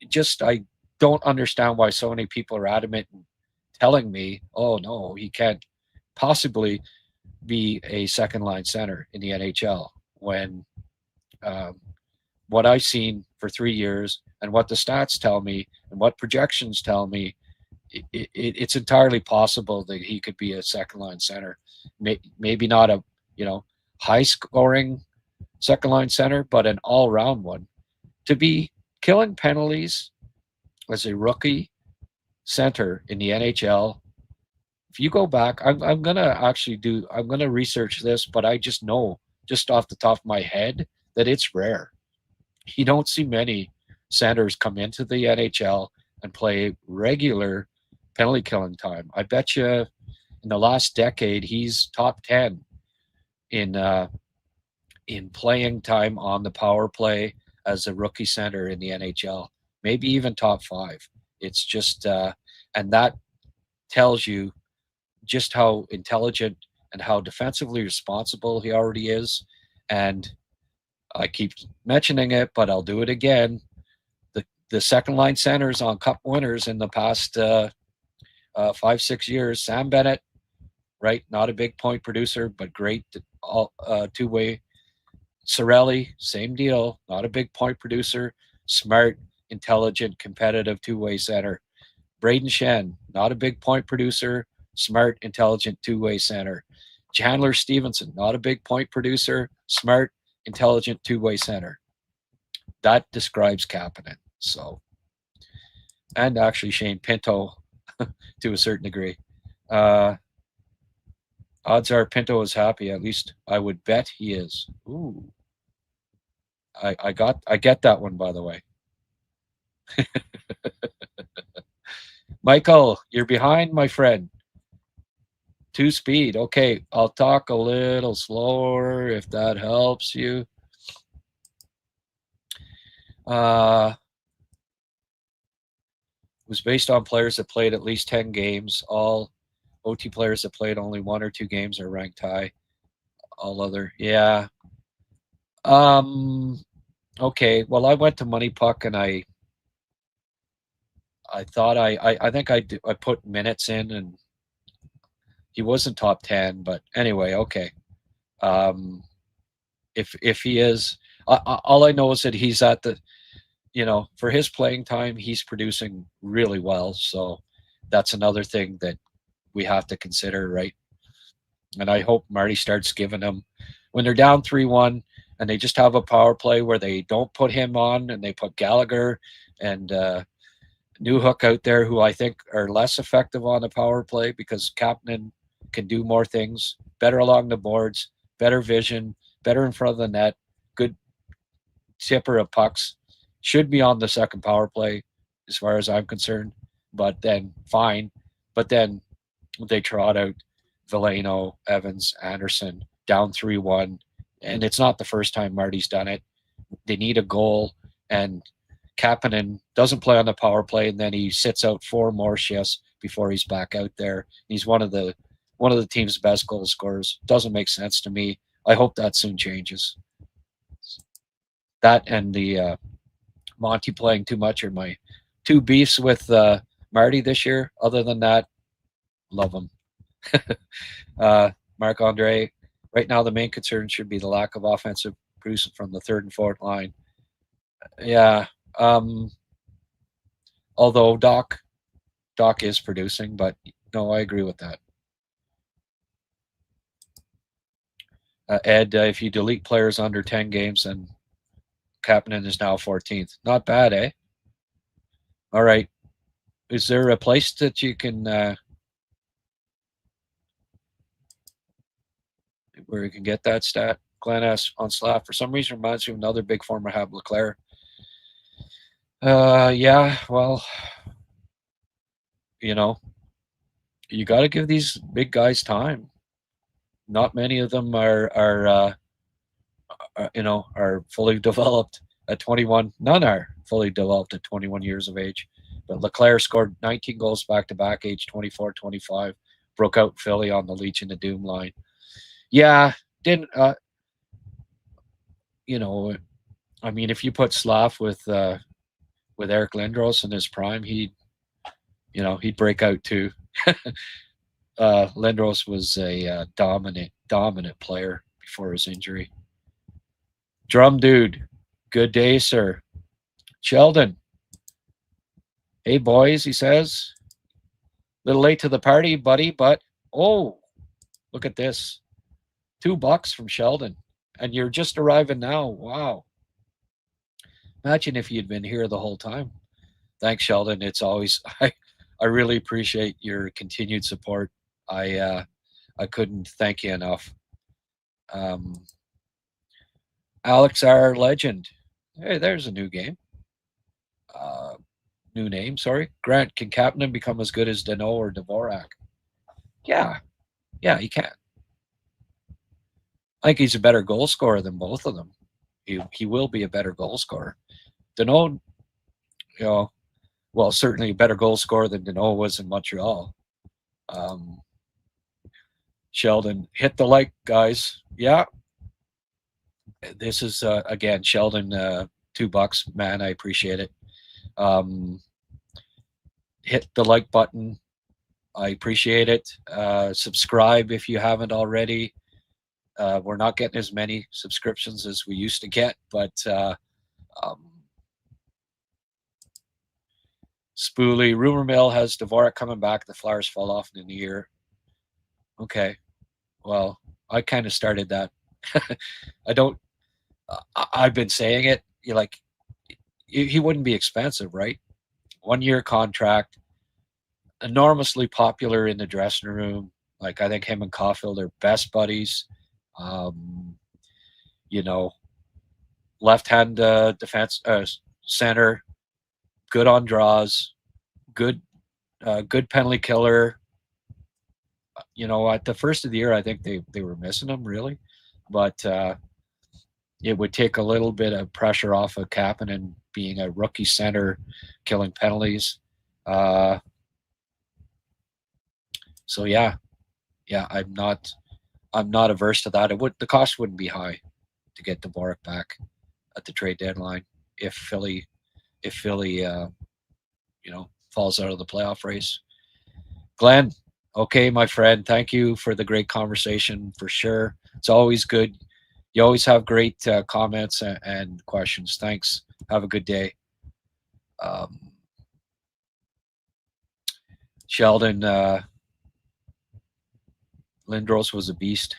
Just I don't understand why so many people are adamant in telling me, "Oh no, he can't possibly be a second line center in the NHL." When um, what I've seen for 3 years and what the stats tell me and what projections tell me, it's entirely possible that he could be a second line center. Maybe not a high scoring second line center, but an all round one. To be killing penalties as a rookie center in the NHL, if you go back, I'm gonna actually I'm gonna research this, but I just know just off the top of my head that it's rare. You don't see many centers come into the NHL and play regular penalty killing time. I bet you in the last decade he's top 10 in playing time on the power play as a rookie center in the NHL. Maybe even top 5. It's just and that tells you just how intelligent and how defensively responsible he already is. And I keep mentioning it, but I'll do it again. The second line centers on Cup winners in the past 5-6 years. Sam Bennett, right? Not a big point producer, but great two way. Cirelli, same deal. Not a big point producer, smart, intelligent, competitive two way center. Braden Shen, not a big point producer, smart, intelligent two way center. Chandler Stevenson, not a big point producer, smart, intelligent two way center. That describes Kapanen. So, and actually Shane Pinto to a certain degree. Odds are Pinto is happy. At least I would bet he is. Ooh, I get that one, by the way. Michael, you're behind, my friend. 2 speed. Okay, I'll talk a little slower if that helps you. It was based on players that played at least 10 games. All OT players that played only 1 or 2 games are ranked high. All other, yeah. Okay, well, I went to Money Puck and I thought I think I put minutes in and he wasn't top 10, but anyway, okay. If he is, all I know is that he's at the, for his playing time, he's producing really well. So that's another thing that we have to consider, right? And I hope Marty starts giving him when they're down 3-1 and they just have a power play where they don't put him on and they put Gallagher and New Hook out there, who I think are less effective on the power play because Kapanen can do more things, better along the boards, better vision, better in front of the net, good tipper of pucks, should be on the second power play as far as I'm concerned. But then fine. But then they trot out Veleno, Evans, Anderson down 3-1. And it's not the first time Marty's done it. They need a goal, and Kapanen doesn't play on the power play, and then he sits out 4 more shifts before he's back out there. He's one of the team's best goal scorers. Doesn't make sense to me. I hope that soon changes. That and the Monty playing too much are my 2 beefs with Marty this year. Other than that, love him. Marc Andre, right now the main concern should be the lack of offensive producing from the third and fourth line. Yeah. Although Doc is producing, but no, I agree with that. Ed, if you delete players under 10 games, then Kapanen is now 14th. Not bad, eh? All right. Is there a place that you can where you can get that stat? Glenn asks on Slav. For some reason, reminds me of another big former Hab Leclerc. Yeah, well, you got to give these big guys time. Not many of them are are fully developed at 21. None are fully developed at 21 years of age. But Leclerc scored 19 goals back to back, age 24, 25. Broke out Philly on the Leech and the Doom line. Yeah, didn't you know? I mean, if you put Slav with Eric Lindros in his prime, he'd break out too. Lindros was a dominant player before his injury. Drum dude, good day, sir. Sheldon, hey boys, he says. Little late to the party, buddy, but oh, look at this. $2 from Sheldon, and you're just arriving now. Wow. Imagine if you'd been here the whole time. Thanks, Sheldon. It's always I really appreciate your continued support. I couldn't thank you enough. Alex R. Legend. Hey, there's a new game. New name, sorry. Grant, can Kapanen become as good as Danault or Dvorak? Yeah, he can. I think he's a better goal scorer than both of them. He will be a better goal scorer. Danault, certainly a better goal scorer than Danault was in Montreal. Sheldon, hit the like, guys. Yeah. This is, again, Sheldon, $2. Man, I appreciate it. Hit the like button. I appreciate it. Subscribe if you haven't already. We're not getting as many subscriptions as we used to get, but Spoolie, rumor mill has Dvorak coming back. The Flyers fall off in the year. Okay. Well, I kind of started that. I've been saying it. He wouldn't be expensive, right? 1 year contract, enormously popular in the dressing room. Like, I think him and Caulfield are best buddies. Left-hand defense center, good on draws, good penalty killer. At the first of the year, I think they were missing him really, but it would take a little bit of pressure off of Kapanen being a rookie center, killing penalties. So yeah, I'm not averse to that. The cost wouldn't be high to get Dvorak back at the trade deadline if Philly falls out of the playoff race. Glenn, okay, my friend, thank you for the great conversation for sure. It's always good. You always have great comments and questions. Thanks. Have a good day. Sheldon, Lindros was a beast.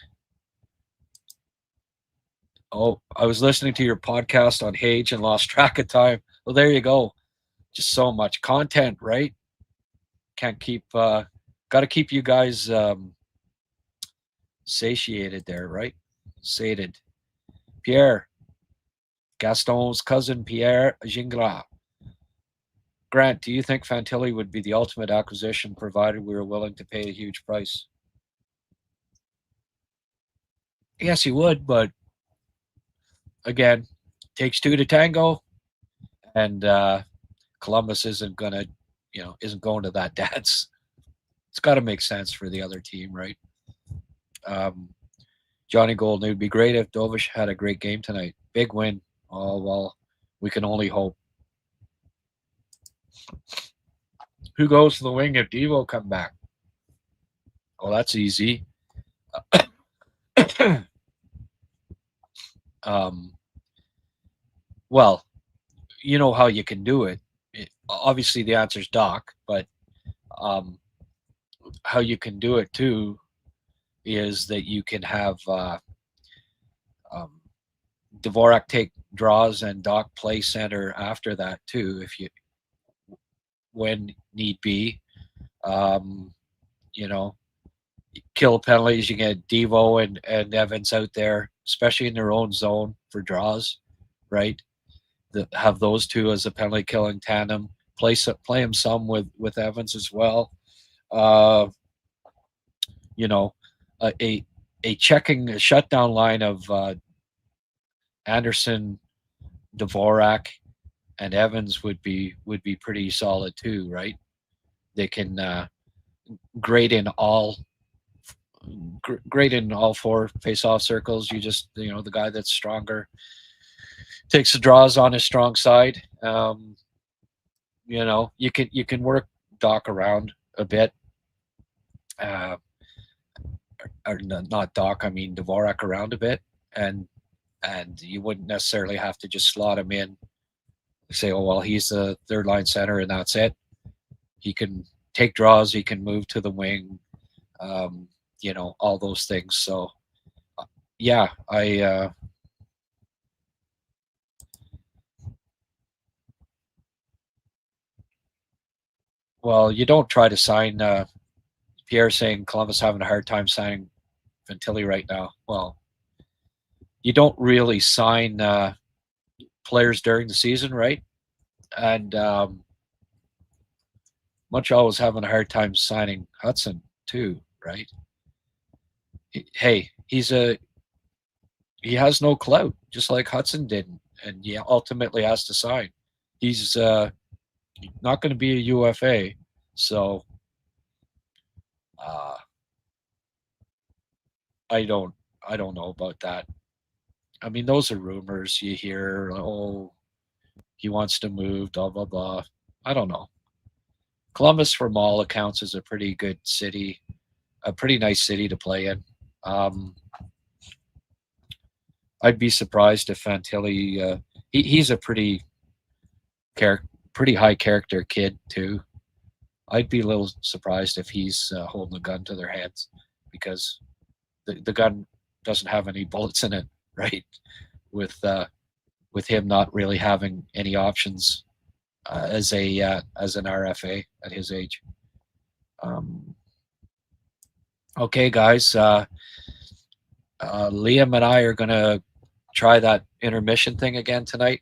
Oh, I was listening to your podcast on Hage and lost track of time. Well, there you go. Just so much content, right? Can't keep, got to keep you guys satiated there, right? Sated. Pierre, Gaston's cousin Pierre Gingras. Grant, do you think Fantilli would be the ultimate acquisition provided we were willing to pay a huge price? Yes, he would, but again, takes two to tango, and Columbus isn't going to that dance. It's got to make sense for the other team, right? Johnny Golden, it would be great if Dovish had a great game tonight. Big win. Oh, well, we can only hope. Who goes to the wing if Devo come back? Oh, that's easy. Well, you know how you can do it. Obviously, the answer is Doc, but how you can do it too is that you can have Dvorak take draws and Doc play center after that too, when need be. Kill penalties. You get Devo and Evans out there, especially in their own zone for draws, right? Have those two as a penalty killing tandem. Play them some with Evans as well. A checking shutdown line of Anderson, Dvorak, and Evans would be pretty solid too, right? They can grade in all great in all four face-off circles. You just the guy that's stronger takes the draws on his strong side. You can work Doc around a bit, uh, or not Doc. I mean Dvorak around a bit, and you wouldn't necessarily have to just slot him in. Say, oh well, he's the third line center, and that's it. He can take draws. He can move to the wing. All those things. So, yeah, well, you don't try to sign. Pierre saying Columbus having a hard time signing Fantilli right now. Well, you don't really sign players during the season, right? And Montreal was having a hard time signing Hudson too, right? Hey, he has no clout, just like Hudson didn't, and he ultimately has to sign. He's not going to be a UFA, so I don't know about that. I mean, those are rumors you hear. Oh, he wants to move, blah blah blah. I don't know. Columbus, from all accounts, is a pretty good city, a pretty nice city to play in. I'd be surprised if Fantilli. He's a pretty high character kid too. I'd be a little surprised if he's holding a gun to their heads, because the gun doesn't have any bullets in it, right? With him not really having any options as an RFA at his age. Okay, guys. Liam and I are gonna try that intermission thing again tonight.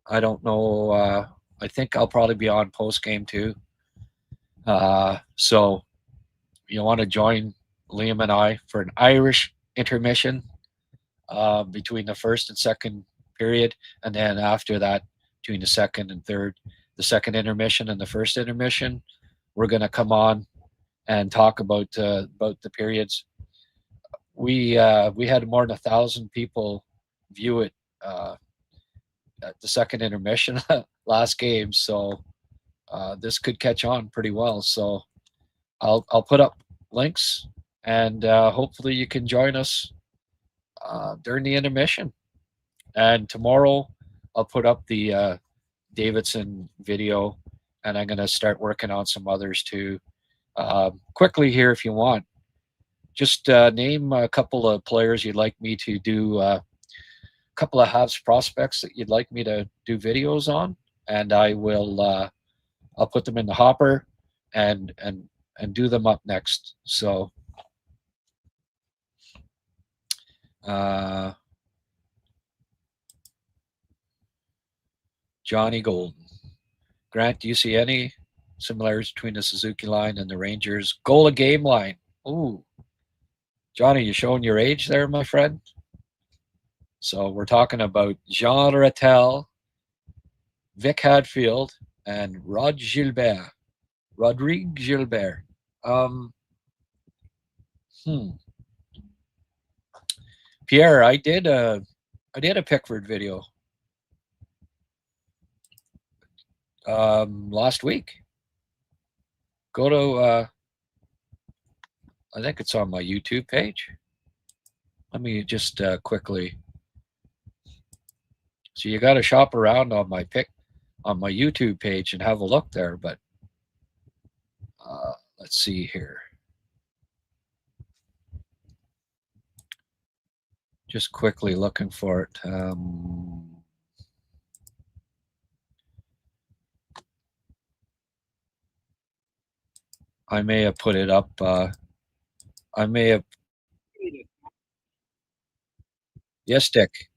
I don't know. I think I'll probably be on post game too. So you want to join Liam and I for an Irish intermission between the first and second period, and then after that, between the second and third, the second intermission and the first intermission, we're going to come on and talk about the periods. We had more than 1,000 people view it at the second intermission last game, so this could catch on pretty well. So I'll put up links, and hopefully you can join us during the intermission. And tomorrow I'll put up the Davidson video, and I'm going to start working on some others too. Quickly here, if you want, just name a couple of players you'd like me to do, a couple of Habs prospects that you'd like me to do videos on, and I will. I'll put them in the hopper and do them up next. So Johnny Golden. Grant, do you see any similarities between the Suzuki line and the Rangers goal a game line? Ooh, Johnny, you showing your age there, my friend? So we're talking about Jean Rattel, Vic Hadfield, and Rodrigue Gilbert. Pierre, I did a Pickford video last week. Go to I think it's on my YouTube page. Let me just quickly. So you got to shop around on my YouTube page and have a look there. But let's see here. Just quickly looking for it. I may have put it up. I may have. Yes, Dick.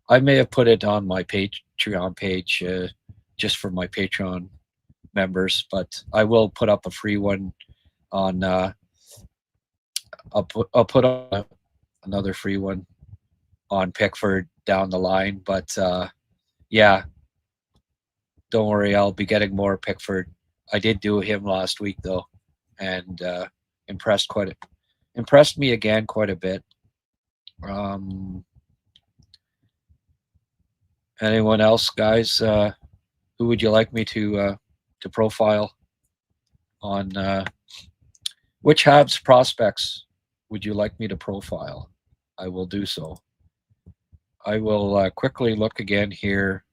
I may have put it on my Patreon page just for my Patreon members, but I will put up a free one on. I'll put up another free one on Pickford down the line. But yeah, don't worry, I'll be getting more Pickford. I did do him last week though, and impressed me again quite a bit. Anyone else, guys? Who would you like me to profile on which Habs prospects would you like me to profile? I will do so. I will quickly look again here.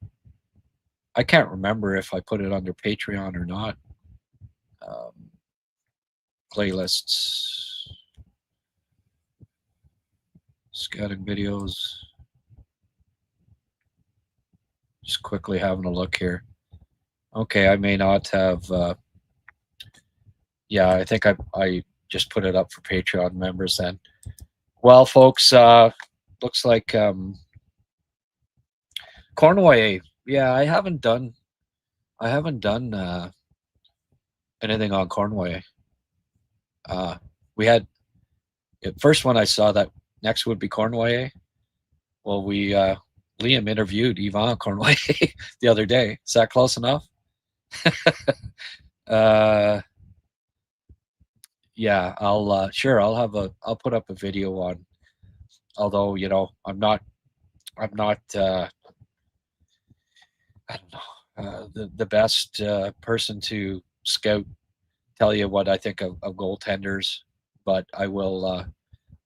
I can't remember if I put it under Patreon or not. Playlists, scouting videos. Just quickly having a look here. Okay, I may not have. Yeah, I think I just put it up for Patreon members then. Well, folks, looks like Cornway. Yeah, I haven't done anything on Cornway. We had first one I saw that next would be Cornway. Well, we Liam interviewed Yvon Cornway the other day. Is that close enough? Yeah, I'll put up a video on. Although I'm not I don't know the best person to scout, tell you what I think of goaltenders, but I will.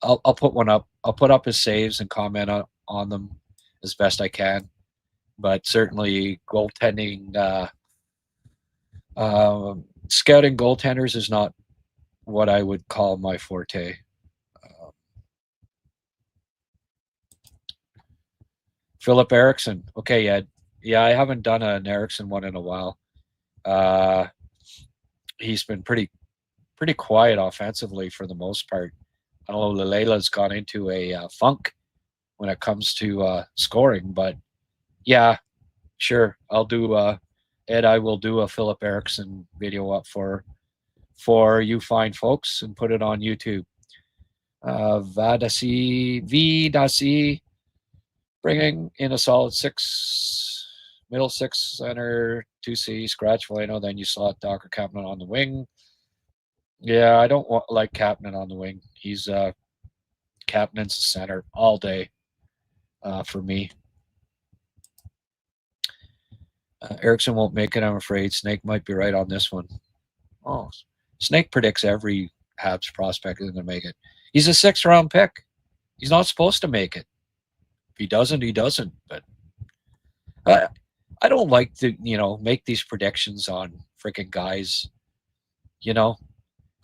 I'll put one up. I'll put up his saves and comment on them as best I can. But certainly, goaltending, scouting goaltenders is not what I would call my forte. Philip Eriksson. Okay, yeah. I haven't done an Eriksson one in a while. He's been pretty quiet offensively for the most part. I don't know, Lelela's gone into a funk when it comes to scoring, but yeah, sure. I'll do Ed. I will do a Philip Eriksson video up for you fine folks and put it on YouTube. Vidasi, bringing in a solid middle six center, 2C, scratch Valeno, then you slot Docker Kapanen on the wing. Yeah, I don't like Kapanen on the wing. He's Kapanen's the center all day for me. Eriksson won't make it, I'm afraid. Snake might be right on this one. Oh, Snake predicts every Habs prospect is going to make it. He's a 6th-round pick. He's not supposed to make it. If he doesn't, he doesn't. But I don't like to, make these predictions on freaking guys,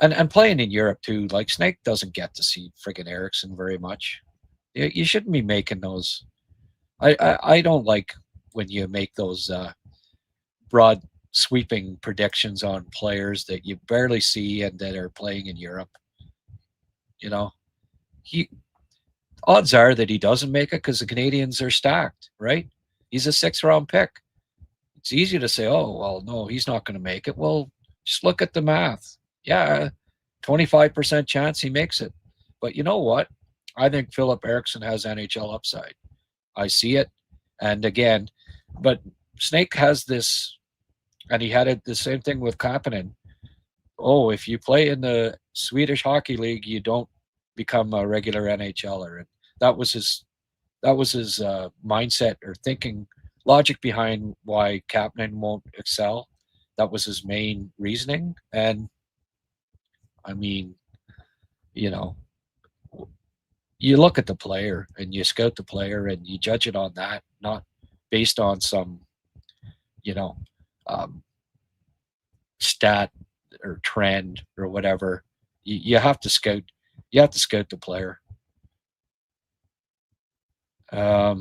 and playing in Europe too. Like Snake doesn't get to see freaking Eriksson very much. You shouldn't be making those. I don't like when you make those broad sweeping predictions on players that you barely see and that are playing in Europe. Odds are that he doesn't make it because the Canadians are stacked, right? He's a 6th-round pick. It's easy to say, oh, well, no, he's not going to make it. Well, just look at the math. Yeah, 25% chance he makes it. But you know what? I think Philip Eriksson has NHL upside. I see it. And again, but Snake has this, and he had the same thing with Kapanen. Oh, if you play in the Swedish Hockey League, you don't become a regular NHLer. And that was his mindset or thinking, logic behind why Kapanen won't excel. That was his main reasoning. And I mean, you look at the player and you scout the player and you judge it on that, not based on some, stat or trend or whatever. You have to scout. You have to scout the player. I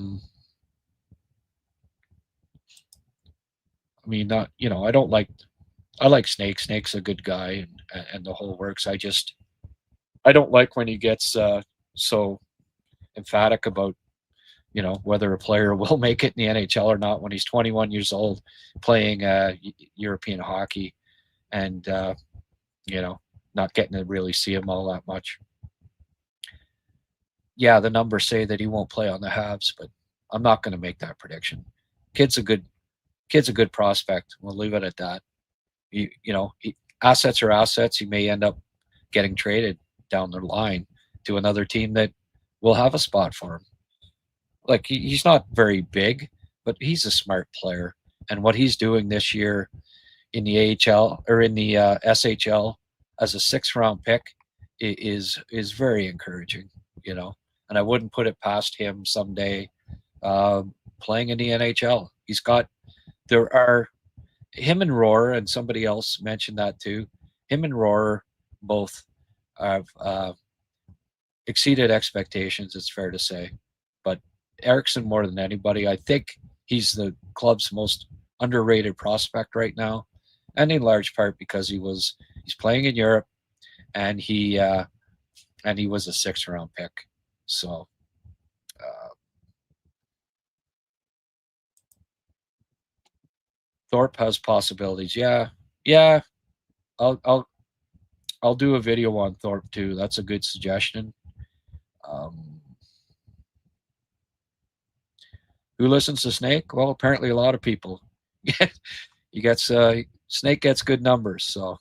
mean, not I don't like. I like Snake. Snake's a good guy and the whole works. I don't like when he gets so emphatic about whether a player will make it in the NHL or not when he's 21 years old playing European hockey and not getting to really see him all that much. yeah, the numbers say that he won't play on the Habs, but I'm not going to make that prediction. Kid's a good kid's a good prospect. We'll leave it at that. Assets are assets. He may end up getting traded down the line to another team that will have a spot for him. Like he's not very big, but he's a smart player, and what he's doing this year in the AHL or in the SHL as a 6th round pick is very encouraging. You know, and I wouldn't put it past him someday uh, playing in the NHL. There are him and Roar, and somebody else mentioned that too. Him and Roar both have exceeded expectations. It's fair to say, but Erickson more than anybody, I think he's the club's most underrated prospect right now, and in large part because he's playing in Europe, and he was a 6th round pick. So Thorpe has possibilities. Yeah, yeah. I'll I'll I'll do a video on Thorpe too. That's a good suggestion. Um, who listens to Snake? Well, apparently a lot of people. he gets Snake gets good numbers, so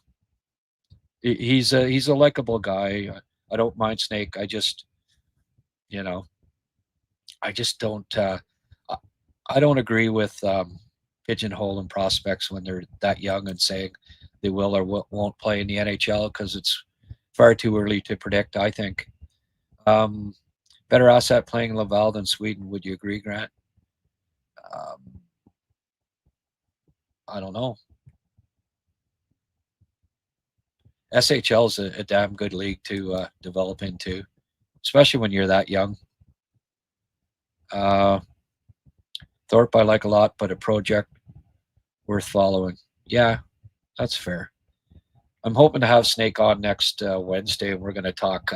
he's a likable guy. I don't mind Snake. You know I just don't I I don't agree with pigeonholing prospects when they're that young and saying they will or won't play in the NHL because it's far too early to predict. I think um, better asset playing in Laval than Sweden. Would you agree, Grant? Um, I don't know. SHL is a damn good league to develop into, especially when you're that young. Uh, Thorpe I like a lot, but a project worth following. Yeah, that's fair. I'm hoping to have Snake on next Wednesday, and we're going to talk.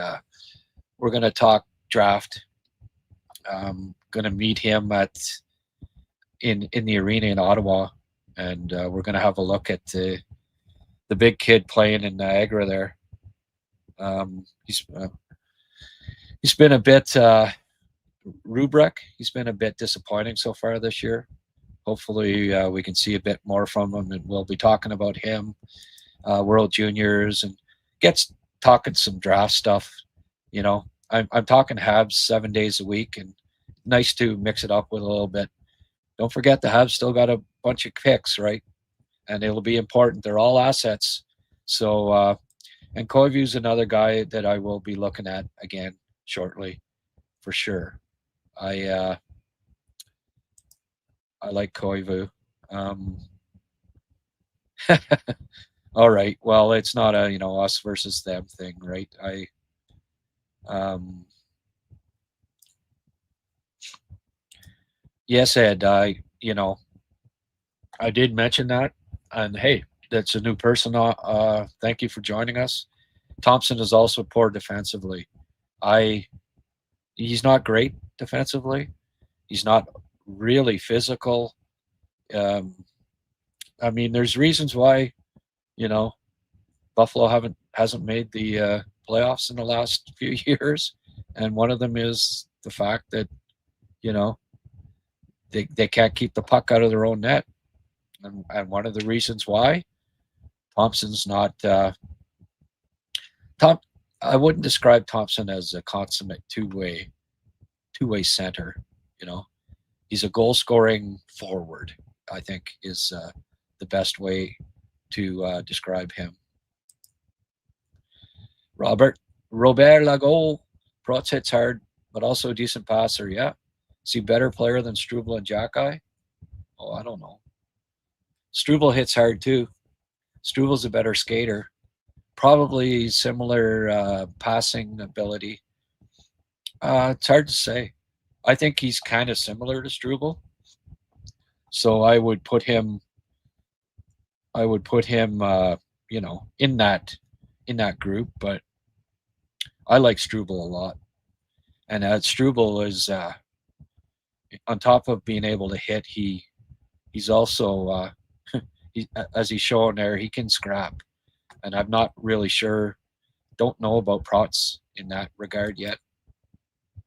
We're going to talk draft. Going to meet him in the arena in Ottawa, and we're going to have a look at the big kid playing in Niagara there. He's been a bit rubric. He's been a bit disappointing so far this year. Hopefully, we can see a bit more from him, and we'll be talking about him, World Juniors, and gets talking some draft stuff. I'm talking Habs 7 days a week, and nice to mix it up with a little bit. Don't forget the Habs still got a bunch of picks, right? And it'll be important. They're all assets. So, and Koivu's another guy that I will be looking at again shortly, for sure. I I like Koivu. Um, all right. Well, it's not a us versus them thing, right? Um, yes, Ed. I did mention that, and hey, that's a new person. Thank you for joining us. Thompson is also poor defensively. I He's not great defensively. He's not really physical. Um, I mean, there's reasons why you know Buffalo hasn't made the playoffs in the last few years, and one of them is the fact that you know they can't keep the puck out of their own net, and one of the reasons why Thompson's not Tom. I wouldn't describe Thompson as a consummate two way center. You know, he's a goal scoring forward. I think is the best way to describe him. Robert Lago, Protz hits hard, but also a decent passer. Yeah, is he a better player than Struble and Jackeye? Oh, I don't know. Struble hits hard too. Struble's a better skater. Probably similar passing ability. It's hard to say. I think he's kind of similar to Struble, so I would put him, in that group. But I like Struble a lot, and Struble is on top of being able to hit, he's also as he's showing there, he can scrap, and I'm not really sure. Don't know about Protz in that regard yet.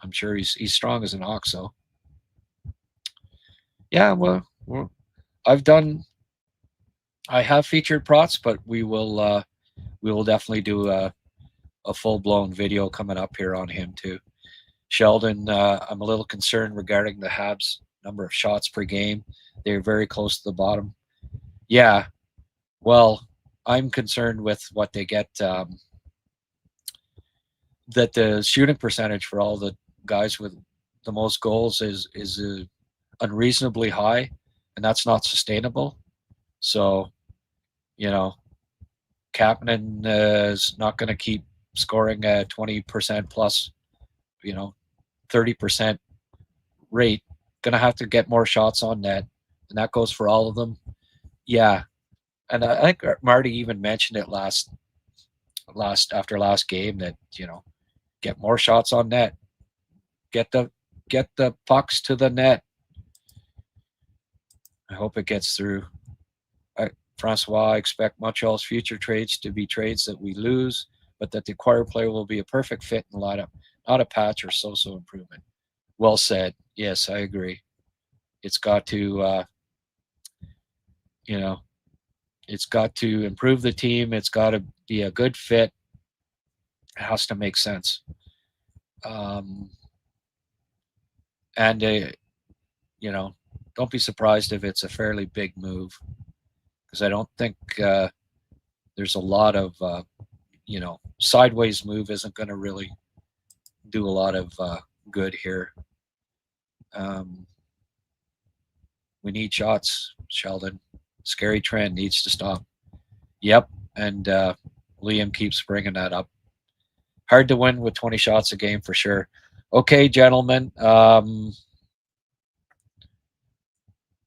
I'm sure he's strong as an ox. So yeah, well, I have featured prots, but we will definitely do a full blown video coming up here on him too. Sheldon, I'm a little concerned regarding the Habs number of shots per game. They're very close to the bottom. Yeah, well, I'm concerned with what they get. That the shooting percentage for all the guys with the most goals is unreasonably high, and that's not sustainable. So, you know, Kapanen is not going to keep scoring at 20% plus, 30% rate. Going to have to get more shots on net, and that goes for all of them. Yeah, and I think Marty even mentioned it last game that get more shots on net, get the pucks to the net. I hope it gets through. Francois, I expect Montreal's future trades to be trades that we lose, but that the acquired player will be a perfect fit in the lineup, not a patch or so-so improvement. Well said. Yes, I agree. It's got to, it's got to improve the team. It's got to be a good fit. It has to make sense. And, don't be surprised if it's a fairly big move, because I don't think there's a lot of, sideways move isn't going to really do a lot of good here. We need shots, Sheldon. Scary trend needs to stop. Yep, and Liam keeps bringing that up. Hard to win with 20 shots a game for sure. Okay, gentlemen.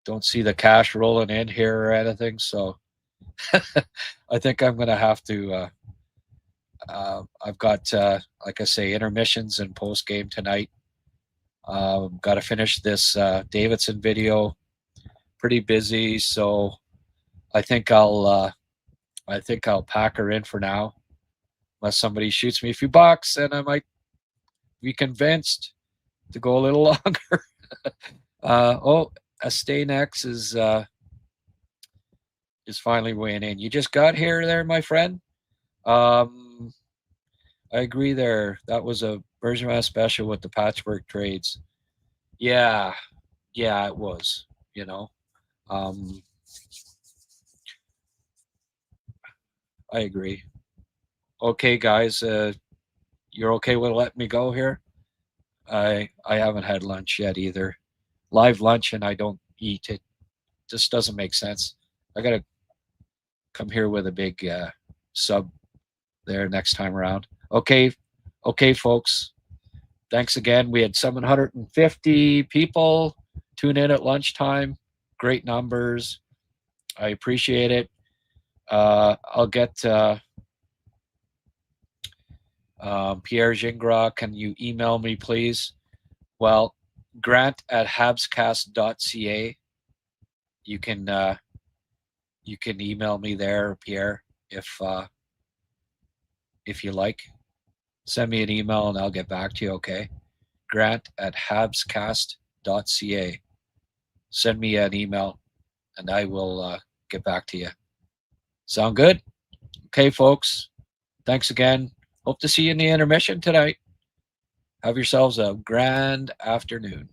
Don't see the cash rolling in here or anything, so I think I'm going to have to. I've got, like I say, intermissions and post game tonight. Got to finish this Davidson video. Pretty busy, so I think I'll pack her in for now. Unless somebody shoots me a few bucks, and I might be convinced to go a little longer. Astanex is finally weighing in. You just got here there, my friend. I agree there. That was a Bergevin special with the patchwork trades. Yeah, it was. I agree. Okay, guys, you're okay with letting me go here? I haven't had lunch yet either. Live lunch and I don't eat it. Just doesn't make sense. I gotta come here with a big sub there next time around. Okay, folks. Thanks again. We had 750 people tune in at lunchtime. Great numbers. I appreciate it. I'll get Pierre Gingras. Can you email me, please? Well, Grant at HabsCast.ca. You can email me there, Pierre, if you like. Send me an email and I'll get back to you, okay? Grant at HabsCast.ca. Send me an email and I will get back to you. Sound good? Okay, folks. Thanks again. Hope to see you in the intermission tonight. Have yourselves a grand afternoon.